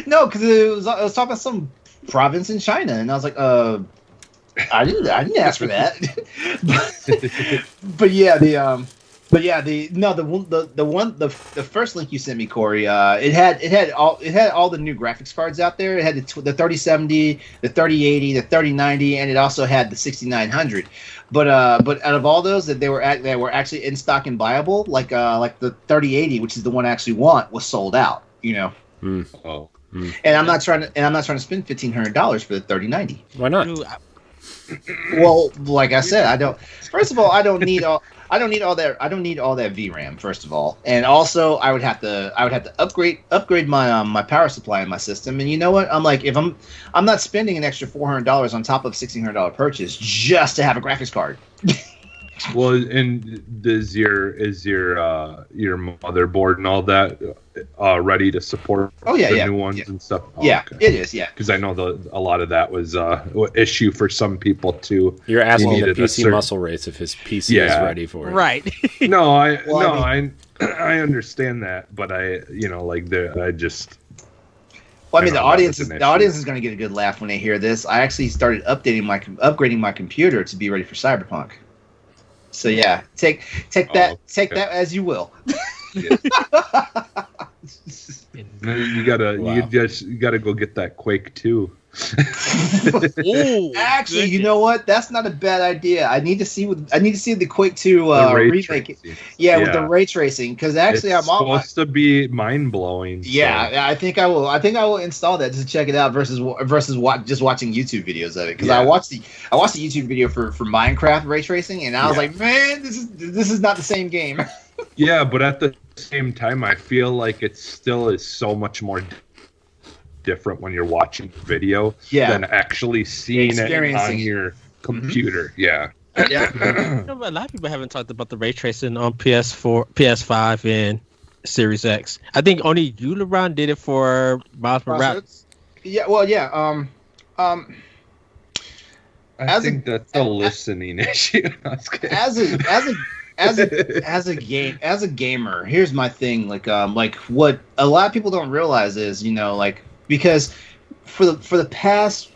[SPEAKER 4] No, because I was talking about some province in China, and I was like, I didn't ask for that. The first link you sent me, Corey, it had all the new graphics cards out there. It had the 3070, the 3080, the 3090, and it also had the 6900. But out of all those that were actually in stock and viable, like the 3080, which is the one I actually want, was sold out.
[SPEAKER 3] Oh.
[SPEAKER 4] And I'm not trying to spend $1,500 for the 3090.
[SPEAKER 1] Why not?
[SPEAKER 4] Well, like I said, I don't. First of all, I don't need all that. I don't need all that VRAM. First of all, and also I would have to upgrade my my power supply in my system. And you know what? I'm like, if I'm not spending an extra $400 on top of $1,600 purchase just to have a graphics card.
[SPEAKER 3] Well, and is your motherboard and all that ready to support new ones and stuff?
[SPEAKER 4] It is. Yeah,
[SPEAKER 3] because I know a lot of that was an issue for some people too.
[SPEAKER 1] You're asking the PC muscle race if his PC is ready for it,
[SPEAKER 2] right?
[SPEAKER 3] No, I understand that, but I just.
[SPEAKER 4] Well, I mean, the audience is going to get a good laugh when they hear this. I actually started upgrading my computer to be ready for Cyberpunk. So yeah, take that as you will.
[SPEAKER 3] You gotta go get that Quake 2.
[SPEAKER 4] Actually, you know what? That's not a bad idea. I need to see the Quake 2 remake. With the ray tracing, because actually
[SPEAKER 3] it's supposed to be mind blowing.
[SPEAKER 4] Yeah, so. I think I will install that just to check it out versus just watching YouTube videos of it, because I watched the YouTube video for Minecraft ray tracing, and I was like, man, this is not the same game.
[SPEAKER 3] Yeah, but at the same time, I feel like it still is so much more different when you're watching video than actually seeing it on your computer. Yeah.
[SPEAKER 2] A lot of people haven't talked about the ray tracing on PS4, PS5, and Series X. I think only you, LeRon, did it for Miles Morales.
[SPEAKER 4] Yeah. Well, yeah.
[SPEAKER 3] I think that's a listening issue.
[SPEAKER 4] As a gamer, here's my thing. Like what a lot of people don't realize is, because for the past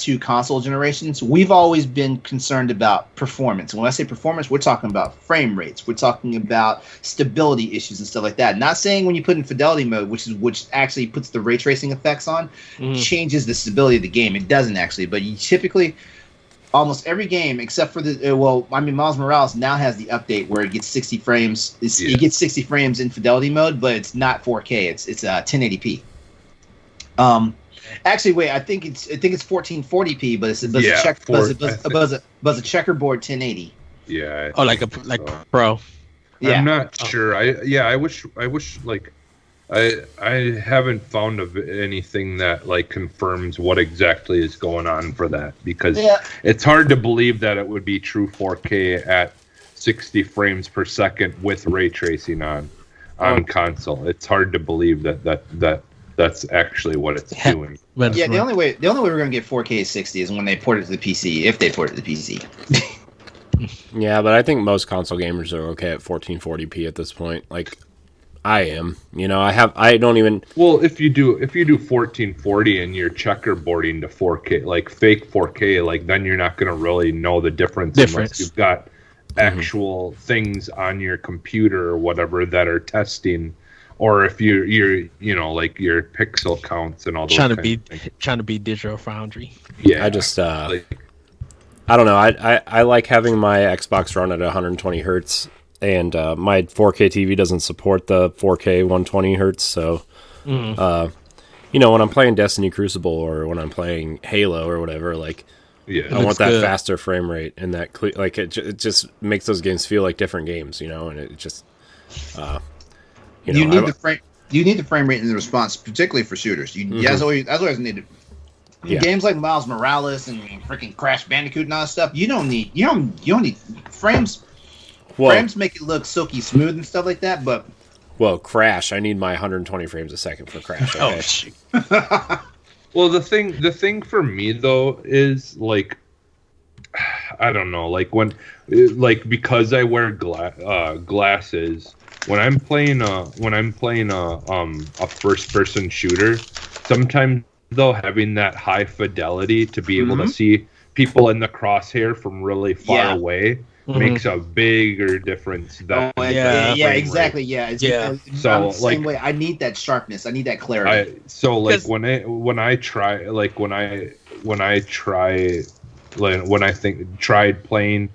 [SPEAKER 4] two console generations, we've always been concerned about performance. And when I say performance, we're talking about frame rates. We're talking about stability issues and stuff like that. Not saying when you put in fidelity mode, which actually puts the ray tracing effects on, changes the stability of the game. It doesn't actually, but you typically almost every game except for Miles Morales now has the update where it gets 60 frames. It gets 60 frames in fidelity mode, but it's not 4K. It's 1080p. Actually, wait. I think it's 1440p, but it's a checkerboard 1080.
[SPEAKER 3] Yeah.
[SPEAKER 2] Like Pro.
[SPEAKER 4] Yeah.
[SPEAKER 3] I'm not sure. I wish I haven't found of anything that confirms what exactly is going on for that, because it's hard to believe that it would be true 4K at 60 frames per second with ray tracing on console. It's hard to believe that's actually what it's doing.
[SPEAKER 4] Yeah, the only way we're gonna get 4K 60 is when they port it to the PC, if they port it to the PC.
[SPEAKER 1] Yeah, but I think most console gamers are okay at 1440p at this point. I am. I don't even.
[SPEAKER 3] Well, if you do 1440 and you're checkerboarding to 4K, like fake 4K, like then you're not going to really know the difference unless you've got actual things on your computer or whatever that are testing, or if you're like your pixel counts and all those
[SPEAKER 2] trying to be Digital Foundry.
[SPEAKER 1] Yeah, I just I don't know. I like having my Xbox run at 120 hertz, and my 4K TV doesn't support the 4K 120 hertz. So, when I'm playing Destiny Crucible or when I'm playing Halo or whatever, like, I want that faster frame rate and that it just makes those games feel like different games, and it just
[SPEAKER 4] you need the frame rate and the response, particularly for shooters. That's always needed. Games like Miles Morales and freaking Crash Bandicoot and all that stuff, you don't need frames. Well, frames make it look silky smooth and stuff like that, but
[SPEAKER 1] Crash, I need my 120 frames a second for Crash. Okay?
[SPEAKER 2] Oh shoot.
[SPEAKER 3] Well, the thing for me though is like, I don't know, like because I wear glasses when I'm playing a first person shooter, sometimes though having that high fidelity to be able to see people in the crosshair from really far away makes a bigger difference than
[SPEAKER 4] exactly
[SPEAKER 3] rate.
[SPEAKER 4] Yeah, so same way I need that sharpness, I need that clarity.
[SPEAKER 3] When I tried playing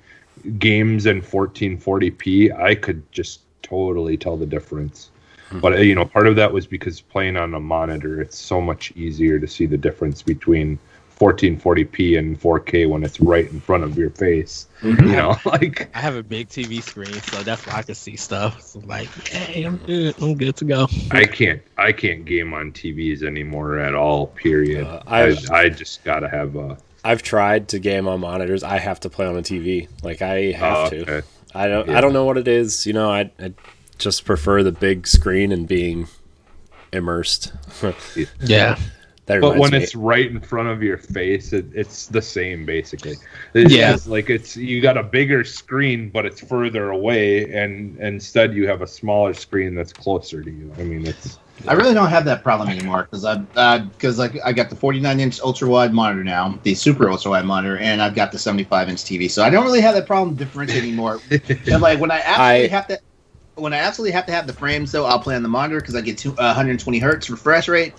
[SPEAKER 3] games in 1440p, I could just totally tell the difference. But part of that was because playing on a monitor, it's so much easier to see the difference between 1440p and 4K when it's right in front of your face.
[SPEAKER 2] I have a big TV screen, so that's why I can see stuff. So like, hey, I'm good to go.
[SPEAKER 3] I can't game on TVs anymore at all. Period. I just gotta have a.
[SPEAKER 1] I've tried to game on monitors. I have to play on a TV. Like I have to. I don't know what it is. I just prefer the big screen and being immersed.
[SPEAKER 2] Yeah.
[SPEAKER 3] But when it's right in front of your face, it's the same basically. It's like you got a bigger screen, but it's further away, and instead you have a smaller screen that's closer to you. I mean,
[SPEAKER 4] I really don't have that problem anymore because I got the 49-inch ultra wide monitor now, the super ultra wide monitor, and I've got the 75-inch TV, so I don't really have that problem differentiating anymore. And like when I absolutely have to have the frames, though, I'll play on the monitor because I get 120 hertz refresh rate.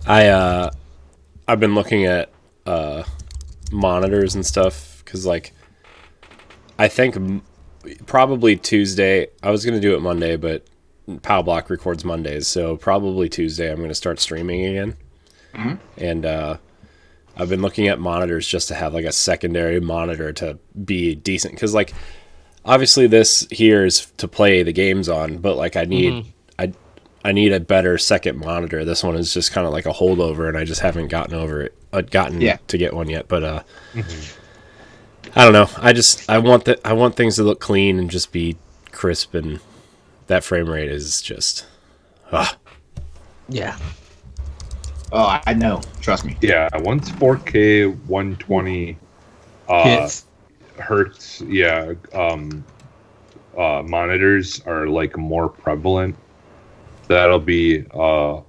[SPEAKER 1] I've been looking at monitors and stuff because, like, I think probably Tuesday. I was gonna do it Monday, but Powblock records Mondays, so probably Tuesday I'm gonna start streaming again. And I've been looking at monitors just to have like a secondary monitor to be decent because, like, obviously this here is to play the games on, but like I need a better second monitor. This one is just kind of like a holdover, and I just haven't gotten to get one yet. But I don't know. I want things to look clean and just be crisp, and that frame rate is just
[SPEAKER 2] yeah.
[SPEAKER 4] Oh, I know. Trust me.
[SPEAKER 3] Yeah, once 4K 120 hertz, monitors are like more prevalent. That'll be a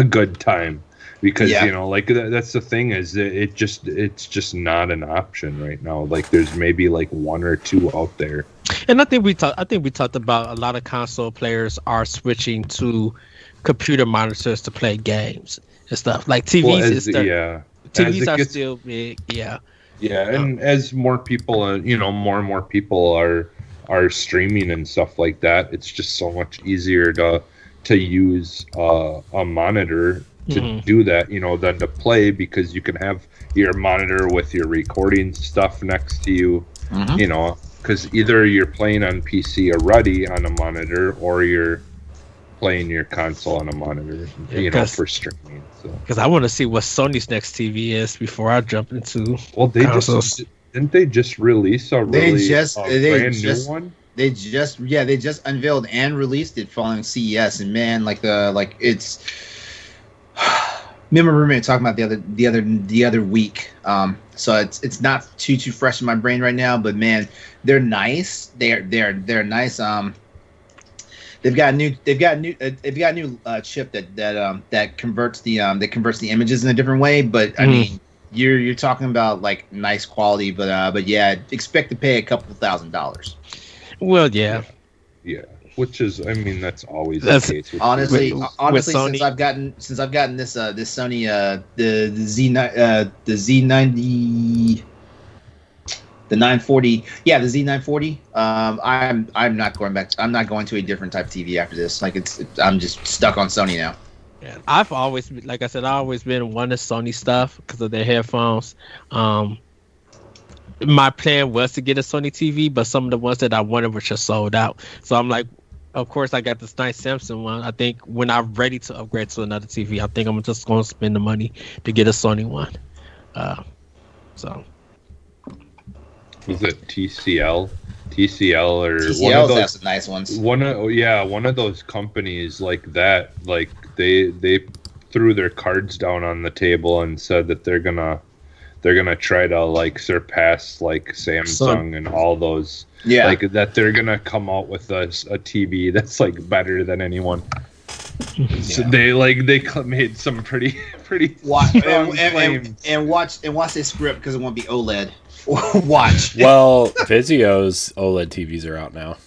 [SPEAKER 3] good time because that's the thing is it's just not an option right now. Like there's maybe like one or two out there.
[SPEAKER 2] And I think we talked about a lot of console players are switching to computer monitors to play games and stuff. Like TVs TVs are still big. Yeah.
[SPEAKER 3] Yeah, and as more people, more and more people are streaming and stuff like that, it's just so much easier to use a monitor to do that, than to play, because you can have your monitor with your recording stuff next to you, because either you're playing on PC already on a monitor or you're playing your console on a monitor, for streaming. So
[SPEAKER 2] because I want to see what Sony's next TV is before I jump into consoles.
[SPEAKER 3] Didn't they just release a brand new one?
[SPEAKER 4] They just unveiled and released it following CES, and man, it's Me and my roommate were talking about the other week. So it's not too fresh in my brain right now, but man, they're nice. They're nice. They've got a new chip that converts the images in a different way. But I mean, you're talking about like nice quality, but yeah, expect to pay a couple $1,000s.
[SPEAKER 2] Well, yeah.
[SPEAKER 3] Which is, I mean, that's always the case.
[SPEAKER 4] Honestly,
[SPEAKER 2] with
[SPEAKER 4] since I've gotten this Sony the Z90 the 940 the Z940 I'm not going back. I'm not going to a different type of TV after this. Like I'm just stuck on Sony now.
[SPEAKER 2] Yeah, I've always, like I said, I've always been one of Sony stuff because of their headphones. My plan was to get a Sony TV, but some of the ones that I wanted were just sold out. So I'm like, of course, I got this nice Samsung one. I think when I'm ready to upgrade to another TV, I think I'm just going to spend the money to get a Sony one. So.
[SPEAKER 3] Was it TCL? Or
[SPEAKER 4] TCLs
[SPEAKER 3] one of those,
[SPEAKER 4] have some nice ones.
[SPEAKER 3] One of those companies like that, like they threw their cards down on the table and said that they're gonna try to like surpass like Samsung and all those. Yeah. Like that they're gonna come out with a TV that's like better than anyone. Yeah. So they made some pretty strong claims.
[SPEAKER 4] And watch this script because it won't be OLED. Watch.
[SPEAKER 1] Well, Vizio's OLED TVs are out now.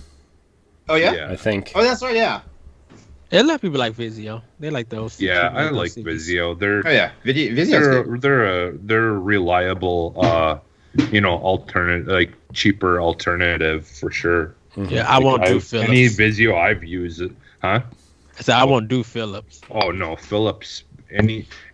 [SPEAKER 4] Oh yeah?
[SPEAKER 1] I think.
[SPEAKER 4] Oh, that's right. Yeah.
[SPEAKER 2] A lot of people like Vizio. They like those.
[SPEAKER 3] Yeah, I like Vizio. They're they're a reliable, alternative, like cheaper alternative for sure.
[SPEAKER 2] Yeah, I won't do Philips.
[SPEAKER 3] Any Vizio I've used it, huh?
[SPEAKER 2] I said I won't do Philips.
[SPEAKER 3] Oh no, Philips.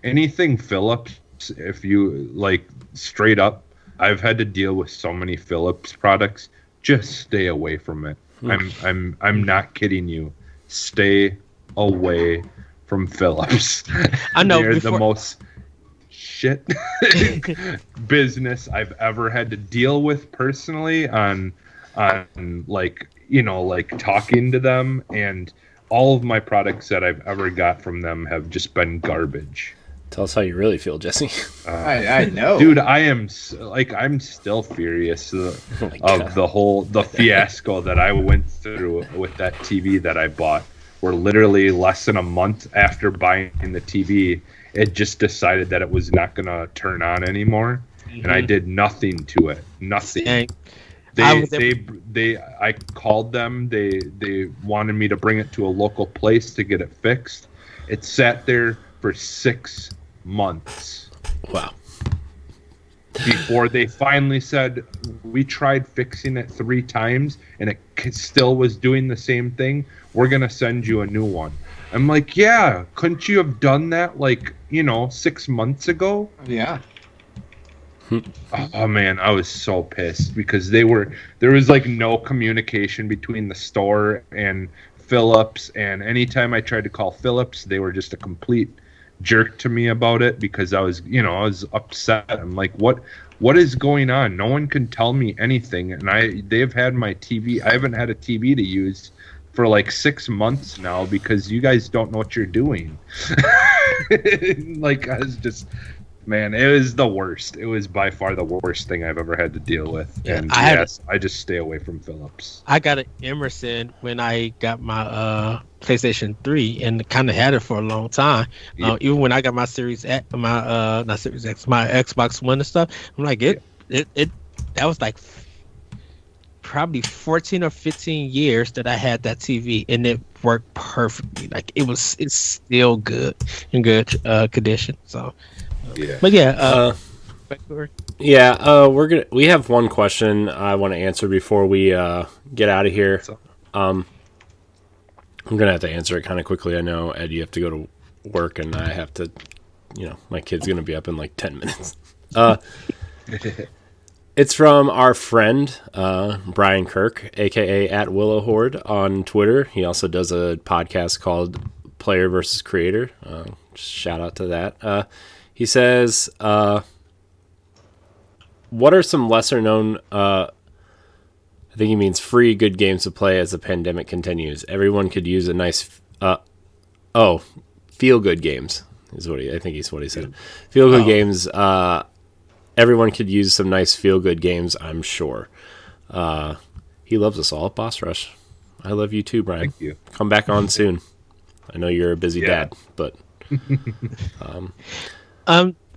[SPEAKER 3] Anything Philips. If you like straight up, I've had to deal with so many Philips products. Just stay away from it. I'm not kidding you. Stay away from Philips.
[SPEAKER 2] I know
[SPEAKER 3] they're the most shit business I've ever had to deal with personally on like talking to them, and all of my products that I've ever got from them have just been garbage.
[SPEAKER 1] Tell us how you really feel, Jesse.
[SPEAKER 4] I know,
[SPEAKER 3] dude. I'm still furious of the fiasco that I went through with that TV that I bought. Where literally less than a month after buying the TV, it just decided that it was not gonna turn on anymore, and I did nothing to it. Nothing. I called them. They wanted me to bring it to a local place to get it fixed. It sat there for 6 months.
[SPEAKER 1] Wow.
[SPEAKER 3] Before they finally said, we tried fixing it 3 times and it still was doing the same thing. We're going to send you a new one. I'm like, yeah, couldn't you have done that 6 months ago?
[SPEAKER 4] Yeah.
[SPEAKER 3] Oh man, I was so pissed because there was like no communication between the store and Philips, and anytime I tried to call Philips, they were just a complete jerk to me about it because I was upset. I'm like, what is going on? No one can tell me anything, and they've had my TV. I haven't had a TV to use for like 6 months now because you guys don't know what you're doing. Like I was just, man, it was the worst. It was by far the worst thing I've ever had to deal with.
[SPEAKER 2] Yeah,
[SPEAKER 3] and I just stay away from Philips.
[SPEAKER 2] I got an Emerson when I got my PlayStation 3 and kind of had it for a long time.
[SPEAKER 3] Yeah.
[SPEAKER 2] Even when I got my Series X, not Series X, my Xbox One and stuff, I'm like, that was like probably 14 or 15 years that I had that TV, and it worked perfectly. Like it's still good in good condition. So.
[SPEAKER 3] Yeah.
[SPEAKER 2] But yeah,
[SPEAKER 1] we have one question I want to answer before we get out of here. I'm gonna have to answer it kind of quickly. I know, Ed, you have to go to work, and I have to, my kid's gonna be up in like 10 minutes. It's from our friend Brian Kirk, aka @WillowHorde on Twitter. He also does a podcast called Player versus Creator. Just shout out to that. He says, what are some lesser known, I think he means free good games to play as the pandemic continues? Everyone could use a nice, feel good games. I think he's what he said. Feel good games. Everyone could use some nice feel good games, I'm sure. He loves us all. Boss Rush. I love you too, Brian.
[SPEAKER 3] Thank you.
[SPEAKER 1] Come back on soon. I know you're a busy dad, but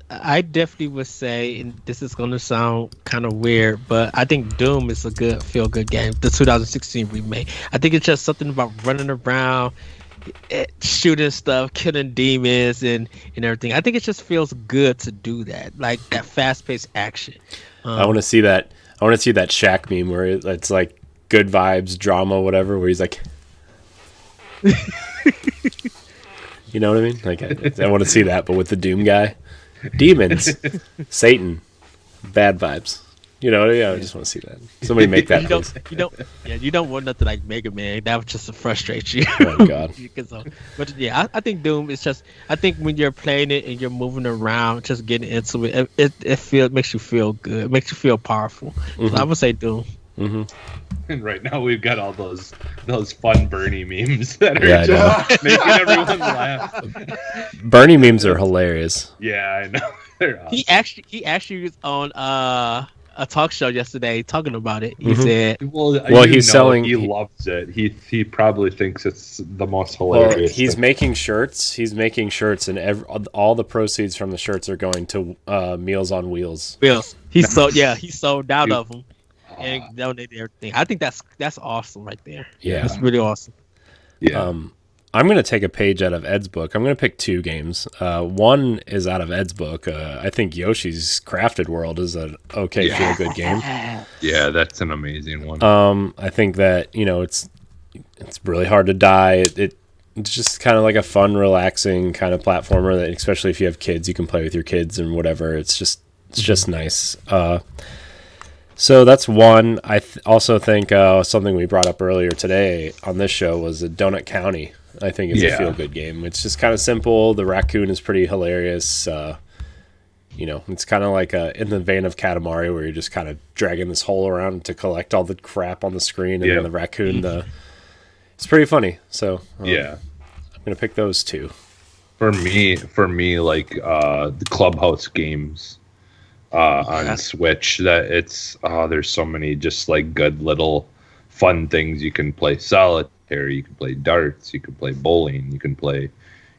[SPEAKER 2] I definitely would say, and this is going to sound kind of weird, but I think Doom is a good feel good game. The 2016 remake. I think it's just something about running around, shooting stuff, killing demons, and everything. I think it just feels good to do that, like that fast paced action.
[SPEAKER 1] I want to see that. I want to see that Shaq meme where it's like good vibes, drama, whatever. Where he's like, you know what I mean? Like I want to see that, but with the Doom guy. Demons, Satan, bad vibes. You know, I just want to see that. Somebody make that.
[SPEAKER 2] You don't want nothing like Mega Man. That would just frustrate you.
[SPEAKER 1] Oh God.
[SPEAKER 2] But yeah, I think Doom is just. I think when you're playing it and you're moving around, just getting into it, it makes you feel good. It makes you feel powerful. So I would say Doom.
[SPEAKER 1] Mm-hmm.
[SPEAKER 3] And right now we've got all those fun Bernie memes that are just making everyone laugh.
[SPEAKER 1] Bernie memes are hilarious.
[SPEAKER 3] Yeah, I know. They're awesome.
[SPEAKER 2] He actually was on a talk show yesterday talking about it. He said,
[SPEAKER 1] "Well, he's selling.
[SPEAKER 3] He loves it. He probably thinks it's the most hilarious.
[SPEAKER 1] Well, he's making shirts. He's making shirts, and all the proceeds from the shirts are going to Meals on Wheels.
[SPEAKER 2] He sold out of them and donated everything. I think that's awesome right there.
[SPEAKER 1] Yeah,
[SPEAKER 2] that's really awesome.
[SPEAKER 3] Yeah.
[SPEAKER 1] I'm going to take a page out of Ed's book. I'm going to pick two games. One is out of Ed's book. I think Yoshi's Crafted World is an feel-good game.
[SPEAKER 3] Yeah, that's an amazing one.
[SPEAKER 1] I think that, it's really hard to die. It's just kind of like a fun, relaxing kind of platformer that, especially if you have kids, you can play with your kids and whatever. It's just nice. So that's one. I also think something we brought up earlier today on this show was Donut County. I think it's a feel-good game. It's just kind of simple. The raccoon is pretty hilarious. It's kind of like in the vein of Katamari, where you're just kind of dragging this hole around to collect all the crap on the screen, and then the raccoon. It's pretty funny. So I'm gonna pick those two.
[SPEAKER 3] For me, like the Clubhouse games on Switch. That it's there's so many just like good little fun things you can play. Solitaire. You can play darts, you can play bowling, you can play,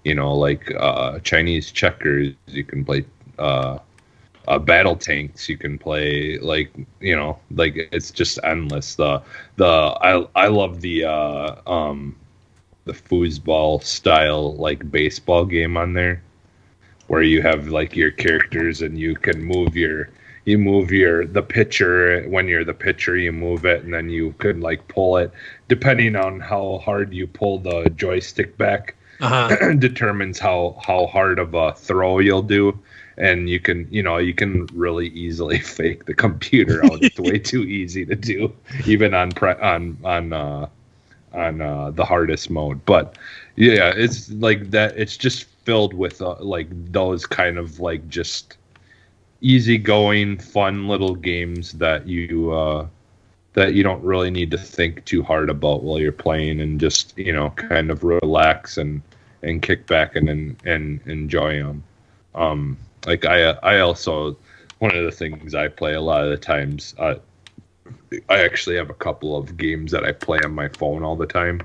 [SPEAKER 3] Chinese checkers, you can play battle tanks, you can play it's just endless. I love the foosball style like baseball game on there, where you have like your characters and you can move the pitcher. When you're the pitcher, you move it, and then you could like pull it. Depending on how hard you pull the joystick back, determines how hard of a throw you'll do. And you can really easily fake the computer out. It's way too easy to do, even on the hardest mode. But yeah, it's like that. It's just filled with like those kind of like just easygoing, fun little games that you don't really need to think too hard about while you're playing, and just kind of relax and kick back and enjoy them. Like I also, one of the things I play a lot of the times, I actually have a couple of games that I play on my phone all the time,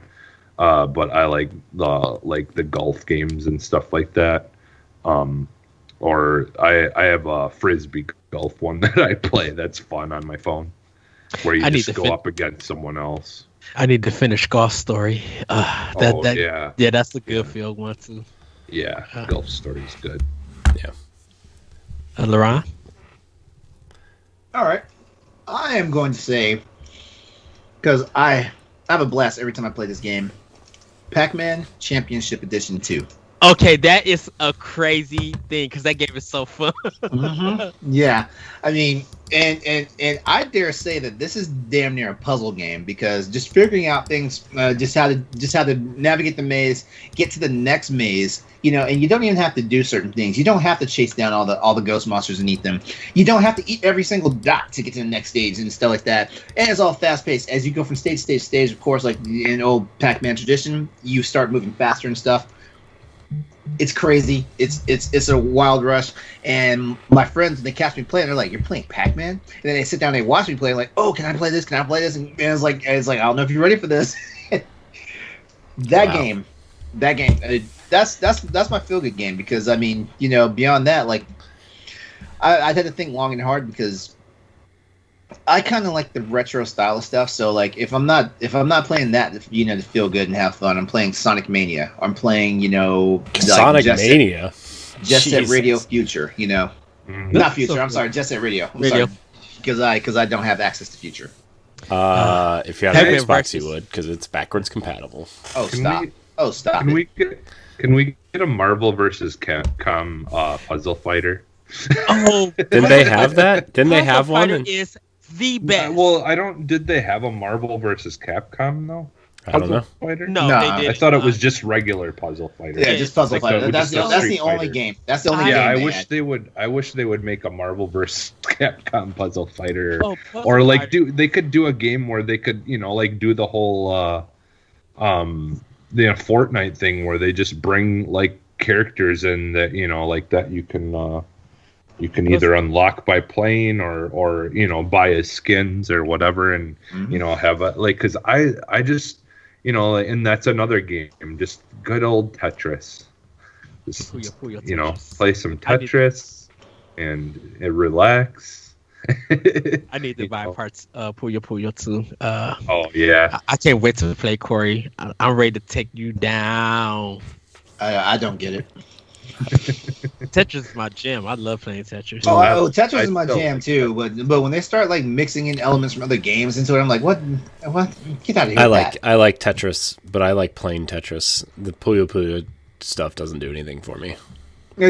[SPEAKER 3] but I like the golf games and stuff like that. Or I have a frisbee golf one that I play that's fun on my phone, where you just go up against someone else.
[SPEAKER 2] I need to finish Golf Story. That's the good field one too.
[SPEAKER 3] Yeah, Golf Story is good.
[SPEAKER 1] Yeah.
[SPEAKER 2] LeRon?
[SPEAKER 4] All right. I am going to say, because I have a blast every time I play this game, Pac-Man Championship Edition 2.
[SPEAKER 2] Okay, that is a crazy thing because that game is so fun.
[SPEAKER 4] Yeah, I mean, and I dare say that this is damn near a puzzle game, because just figuring out things, just how to navigate the maze, get to the next maze, and you don't even have to do certain things. You don't have to chase down all the ghost monsters and eat them. You don't have to eat every single dot to get to the next stage and stuff like that. And it's all fast paced as you go from stage to stage. Of course, like in old Pac-Man tradition, you start moving faster and stuff. it's crazy. It's a wild rush. And my friends, they catch me playing. They're like, "You're playing Pac-Man?" And then they sit down and they watch me play. Like, "Oh, can I play this? Can I play this?" And it's like, I don't know if you're ready for this. That game, that's my feel good game because I mean, beyond that, like, I had to think long and hard because I kind of like the retro style of stuff. So like, if I'm not playing that, to feel good and have fun, I'm playing Sonic Mania. I'm playing,
[SPEAKER 1] Sonic Mania,
[SPEAKER 4] Jet Set Radio Future. Not Future. I'm sorry, Jet Set Radio. I'm sorry, because I don't have access to Future.
[SPEAKER 1] If you have an Xbox, you would, because it's backwards compatible.
[SPEAKER 4] Oh, stop!
[SPEAKER 3] Can we get a Marvel versus Capcom puzzle fighter?
[SPEAKER 2] Oh,
[SPEAKER 1] didn't they have that? Didn't they have one?
[SPEAKER 2] Is the best.
[SPEAKER 3] Well, I don't. Did they have a Marvel versus Capcom though?
[SPEAKER 1] I don't know.
[SPEAKER 3] Fighter?
[SPEAKER 2] No, they did.
[SPEAKER 3] I thought it was just regular Puzzle Fighter.
[SPEAKER 4] Yeah, just Puzzle Fighter. That's the only game. That's the only game.
[SPEAKER 3] I wish they would make a Marvel vs. Capcom Puzzle Fighter,
[SPEAKER 2] or
[SPEAKER 3] like they could do a game where they could like do the whole the Fortnite thing where they just bring like characters in that like that you can either unlock by playing or buy as skins or whatever and have a like because I just and that's another game, just good old Tetris. Just, play some Tetris and relax.
[SPEAKER 2] I need to buy parts Puyo Puyo too.
[SPEAKER 3] Oh yeah,
[SPEAKER 2] I can't wait to play Corey. I'm ready to take you down.
[SPEAKER 4] I don't get it.
[SPEAKER 2] Tetris is my jam. I love playing Tetris.
[SPEAKER 4] Oh, Tetris is my jam too. But when they start like mixing in elements from other games into it, I'm like, what? Get out of here!
[SPEAKER 1] I like Tetris, but I like plain Tetris. The Puyo Puyo stuff doesn't do anything for me.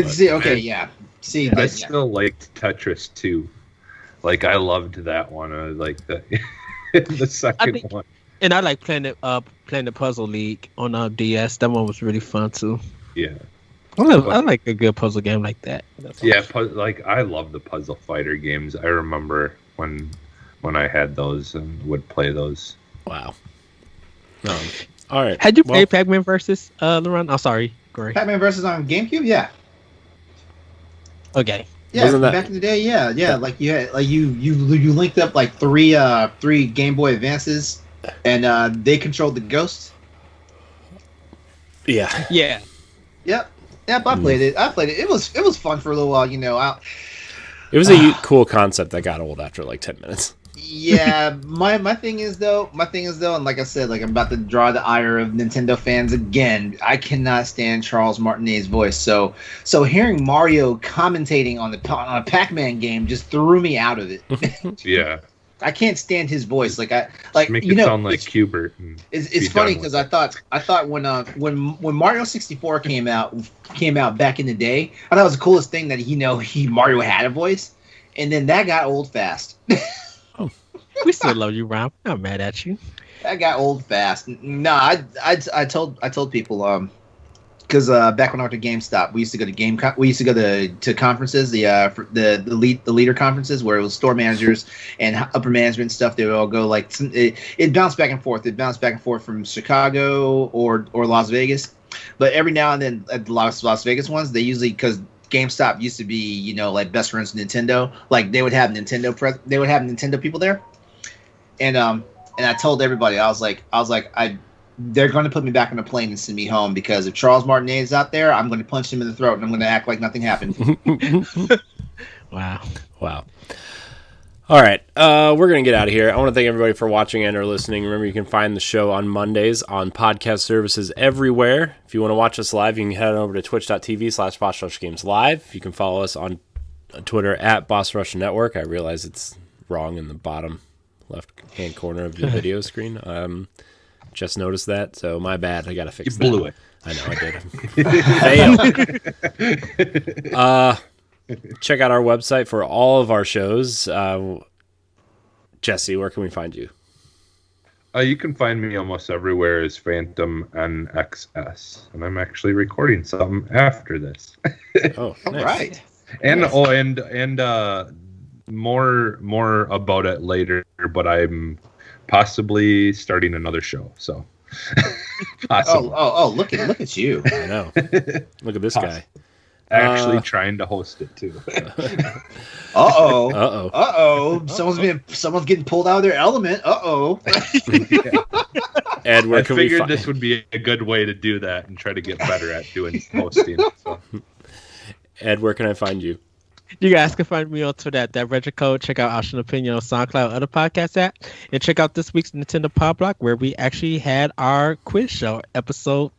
[SPEAKER 4] See, okay, yeah. See,
[SPEAKER 3] I still liked Tetris too. Like I loved that one. I like the second one.
[SPEAKER 2] And I like playing the Puzzle League on DS. That one was really fun too.
[SPEAKER 3] Yeah.
[SPEAKER 2] I like a good puzzle game like that.
[SPEAKER 3] Like I love the Puzzle Fighter games. I remember when I had those and would play those.
[SPEAKER 1] Wow. All right.
[SPEAKER 2] Had you played Pac-Man versus LeRon? Oh, sorry, Corey.
[SPEAKER 4] Pac-Man versus on GameCube? Yeah.
[SPEAKER 2] Okay.
[SPEAKER 4] Yeah, back in the day, yeah. Like you had, like you linked up like three Game Boy Advances, and they controlled the ghost.
[SPEAKER 1] Yeah.
[SPEAKER 2] Yeah.
[SPEAKER 4] Yep. Yep. I played it. It was fun for a little while.
[SPEAKER 1] It was a cool concept that got old after like 10 minutes.
[SPEAKER 4] Yeah. My thing is though, and like I said, like I'm about to draw the ire of Nintendo fans again. I cannot stand Charles Martinet's voice. So hearing Mario commentating on a Pac-Man game just threw me out of it.
[SPEAKER 3] Yeah.
[SPEAKER 4] I can't stand his voice. Like
[SPEAKER 3] make it sound like Hubert.
[SPEAKER 4] It's funny because I thought when Mario 64 came out back in the day, I thought it was the coolest thing that Mario had a voice, and then that got old fast.
[SPEAKER 2] We still love you, Ron. I'm not mad at you.
[SPEAKER 4] That got old fast. No, I told people because back when I went to GameStop, we used to go to conferences, the leader conferences where it was store managers and upper management stuff. They would all go like it bounced back and forth. It bounced back and forth from Chicago or Las Vegas, but every now and then at the Las Vegas ones, they usually because GameStop used to be like best friends with Nintendo. Like they would have Nintendo people there, and I told everybody I was like they're going to put me back on a plane and send me home because if Charles Martinet is out there, I'm going to punch him in the throat and I'm going to act like nothing happened.
[SPEAKER 2] Wow.
[SPEAKER 1] All right, we're going to get out of here. I want to thank everybody for watching and or listening. Remember, you can find the show on Mondays on podcast services everywhere. If you want to watch us live, you can head over to twitch.tv/BossRushGamesLive. You can follow us on Twitter at BossRushNetwork. I realize it's wrong in the bottom left-hand corner of the video screen. Just noticed that, so my bad. I gotta fix that.
[SPEAKER 3] You blew it.
[SPEAKER 1] I know I did. Fail. Check out our website for all of our shows. Jesse, where can we find you?
[SPEAKER 3] You can find me almost everywhere as Phantom NXS, and I'm actually recording something after this.
[SPEAKER 1] Oh, nice.
[SPEAKER 4] All right.
[SPEAKER 3] And more about it later, but I'm possibly starting another show. So Possible.
[SPEAKER 4] Oh! Look at you.
[SPEAKER 1] I know. Look at this guy.
[SPEAKER 3] Actually trying to host it too.
[SPEAKER 4] Someone's getting pulled out of their element.
[SPEAKER 1] Ed, where
[SPEAKER 3] I
[SPEAKER 1] can we
[SPEAKER 3] figured
[SPEAKER 1] find
[SPEAKER 3] this would be a good way to do that and try to get better at doing hosting. So.
[SPEAKER 1] Ed, where can I find you?
[SPEAKER 2] You guys can find me on Twitter at that Retro Code. Check out Option Opinion on SoundCloud, other podcast app, and check out this week's Nintendo Pop Block, where we actually had our quiz show episode.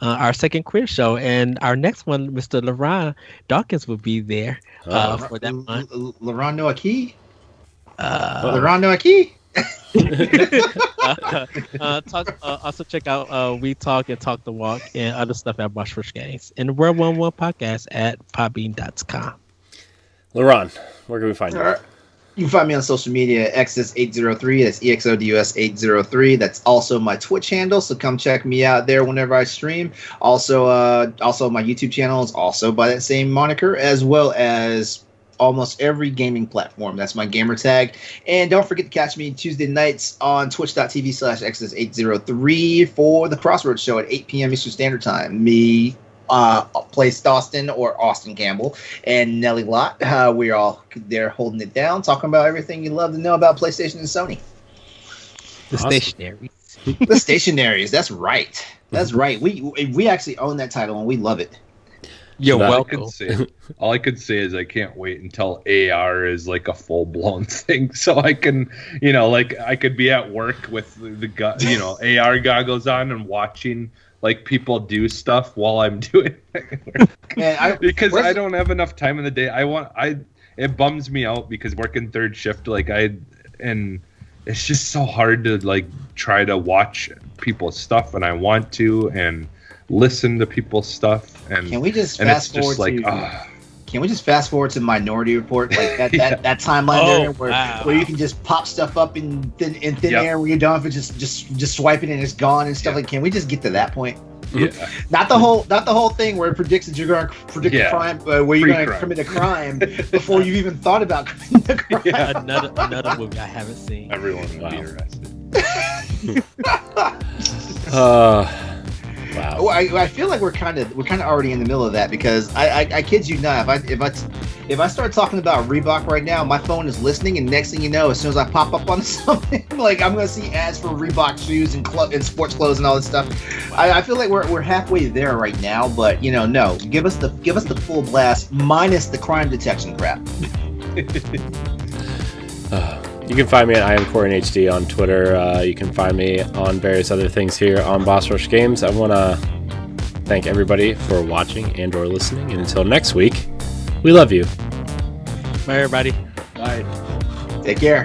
[SPEAKER 2] Our second quiz show, and our next one, Mr. LeRon Dawkins will be there for that month.
[SPEAKER 4] LeRon Noaki? LeRon Noaki?
[SPEAKER 2] Also check out We Talk and Talk the Walk and other stuff at Watch First Games and the World 1-1 podcast at podbean.com.
[SPEAKER 1] LeRon, where can we find you?
[SPEAKER 4] You can find me on social media, Exodus803. That's EXODUS803. That's also my Twitch handle, so come check me out there whenever I stream. Also my YouTube channel is also by that same moniker, as well as almost every gaming platform. That's my gamer tag. And don't forget to catch me Tuesday nights on twitch.tv/Exodus803 for the Crossroads Show at 8 p.m. Eastern Standard Time. Me, plays Austin or Austin Campbell and Nelly Lott. We're all there holding it down, talking about everything you love to know about PlayStation and Sony.
[SPEAKER 2] The stationaries.
[SPEAKER 4] The stationaries. That's right. That's right. We actually own that title and we love it.
[SPEAKER 2] You're welcome.
[SPEAKER 3] All I could say is I can't wait until AR is like a full blown thing, so I can, I could be at work with the AR goggles on and watching like people do stuff while I'm doing it. Because I don't have enough time in the day. It bums me out because working third shift, and it's just so hard to like try to watch people's stuff, and I want to and listen to people's stuff. And
[SPEAKER 4] can we just fast forward Can we just fast forward to Minority Report, like that timeline where you can just pop stuff up in thin air when you're done for just swiping and it's gone and stuff. Like, can we just get to that point?
[SPEAKER 3] Yeah.
[SPEAKER 4] Not the whole thing where it predicts that you're going to predict a crime, where you're going to commit a crime before you've even thought about committing the crime.
[SPEAKER 2] Yeah. Another movie I haven't seen.
[SPEAKER 3] Everyone will be arrested.
[SPEAKER 1] Wow.
[SPEAKER 4] I feel like we're kind of already in the middle of that, because I kid you not, if I start talking about Reebok right now, my phone is listening, and next thing you know, as soon as I pop up on something, like I'm gonna see ads for Reebok shoes and sports clothes and all this stuff. I feel like we're halfway there right now, but no, give us the full blast minus the crime detection crap.
[SPEAKER 1] You can find me at IamCoreInHD on Twitter. You can find me on various other things here on Boss Rush Games. I want to thank everybody for watching and or listening. And until next week, we love you.
[SPEAKER 2] Bye, everybody.
[SPEAKER 3] Bye.
[SPEAKER 4] Take care.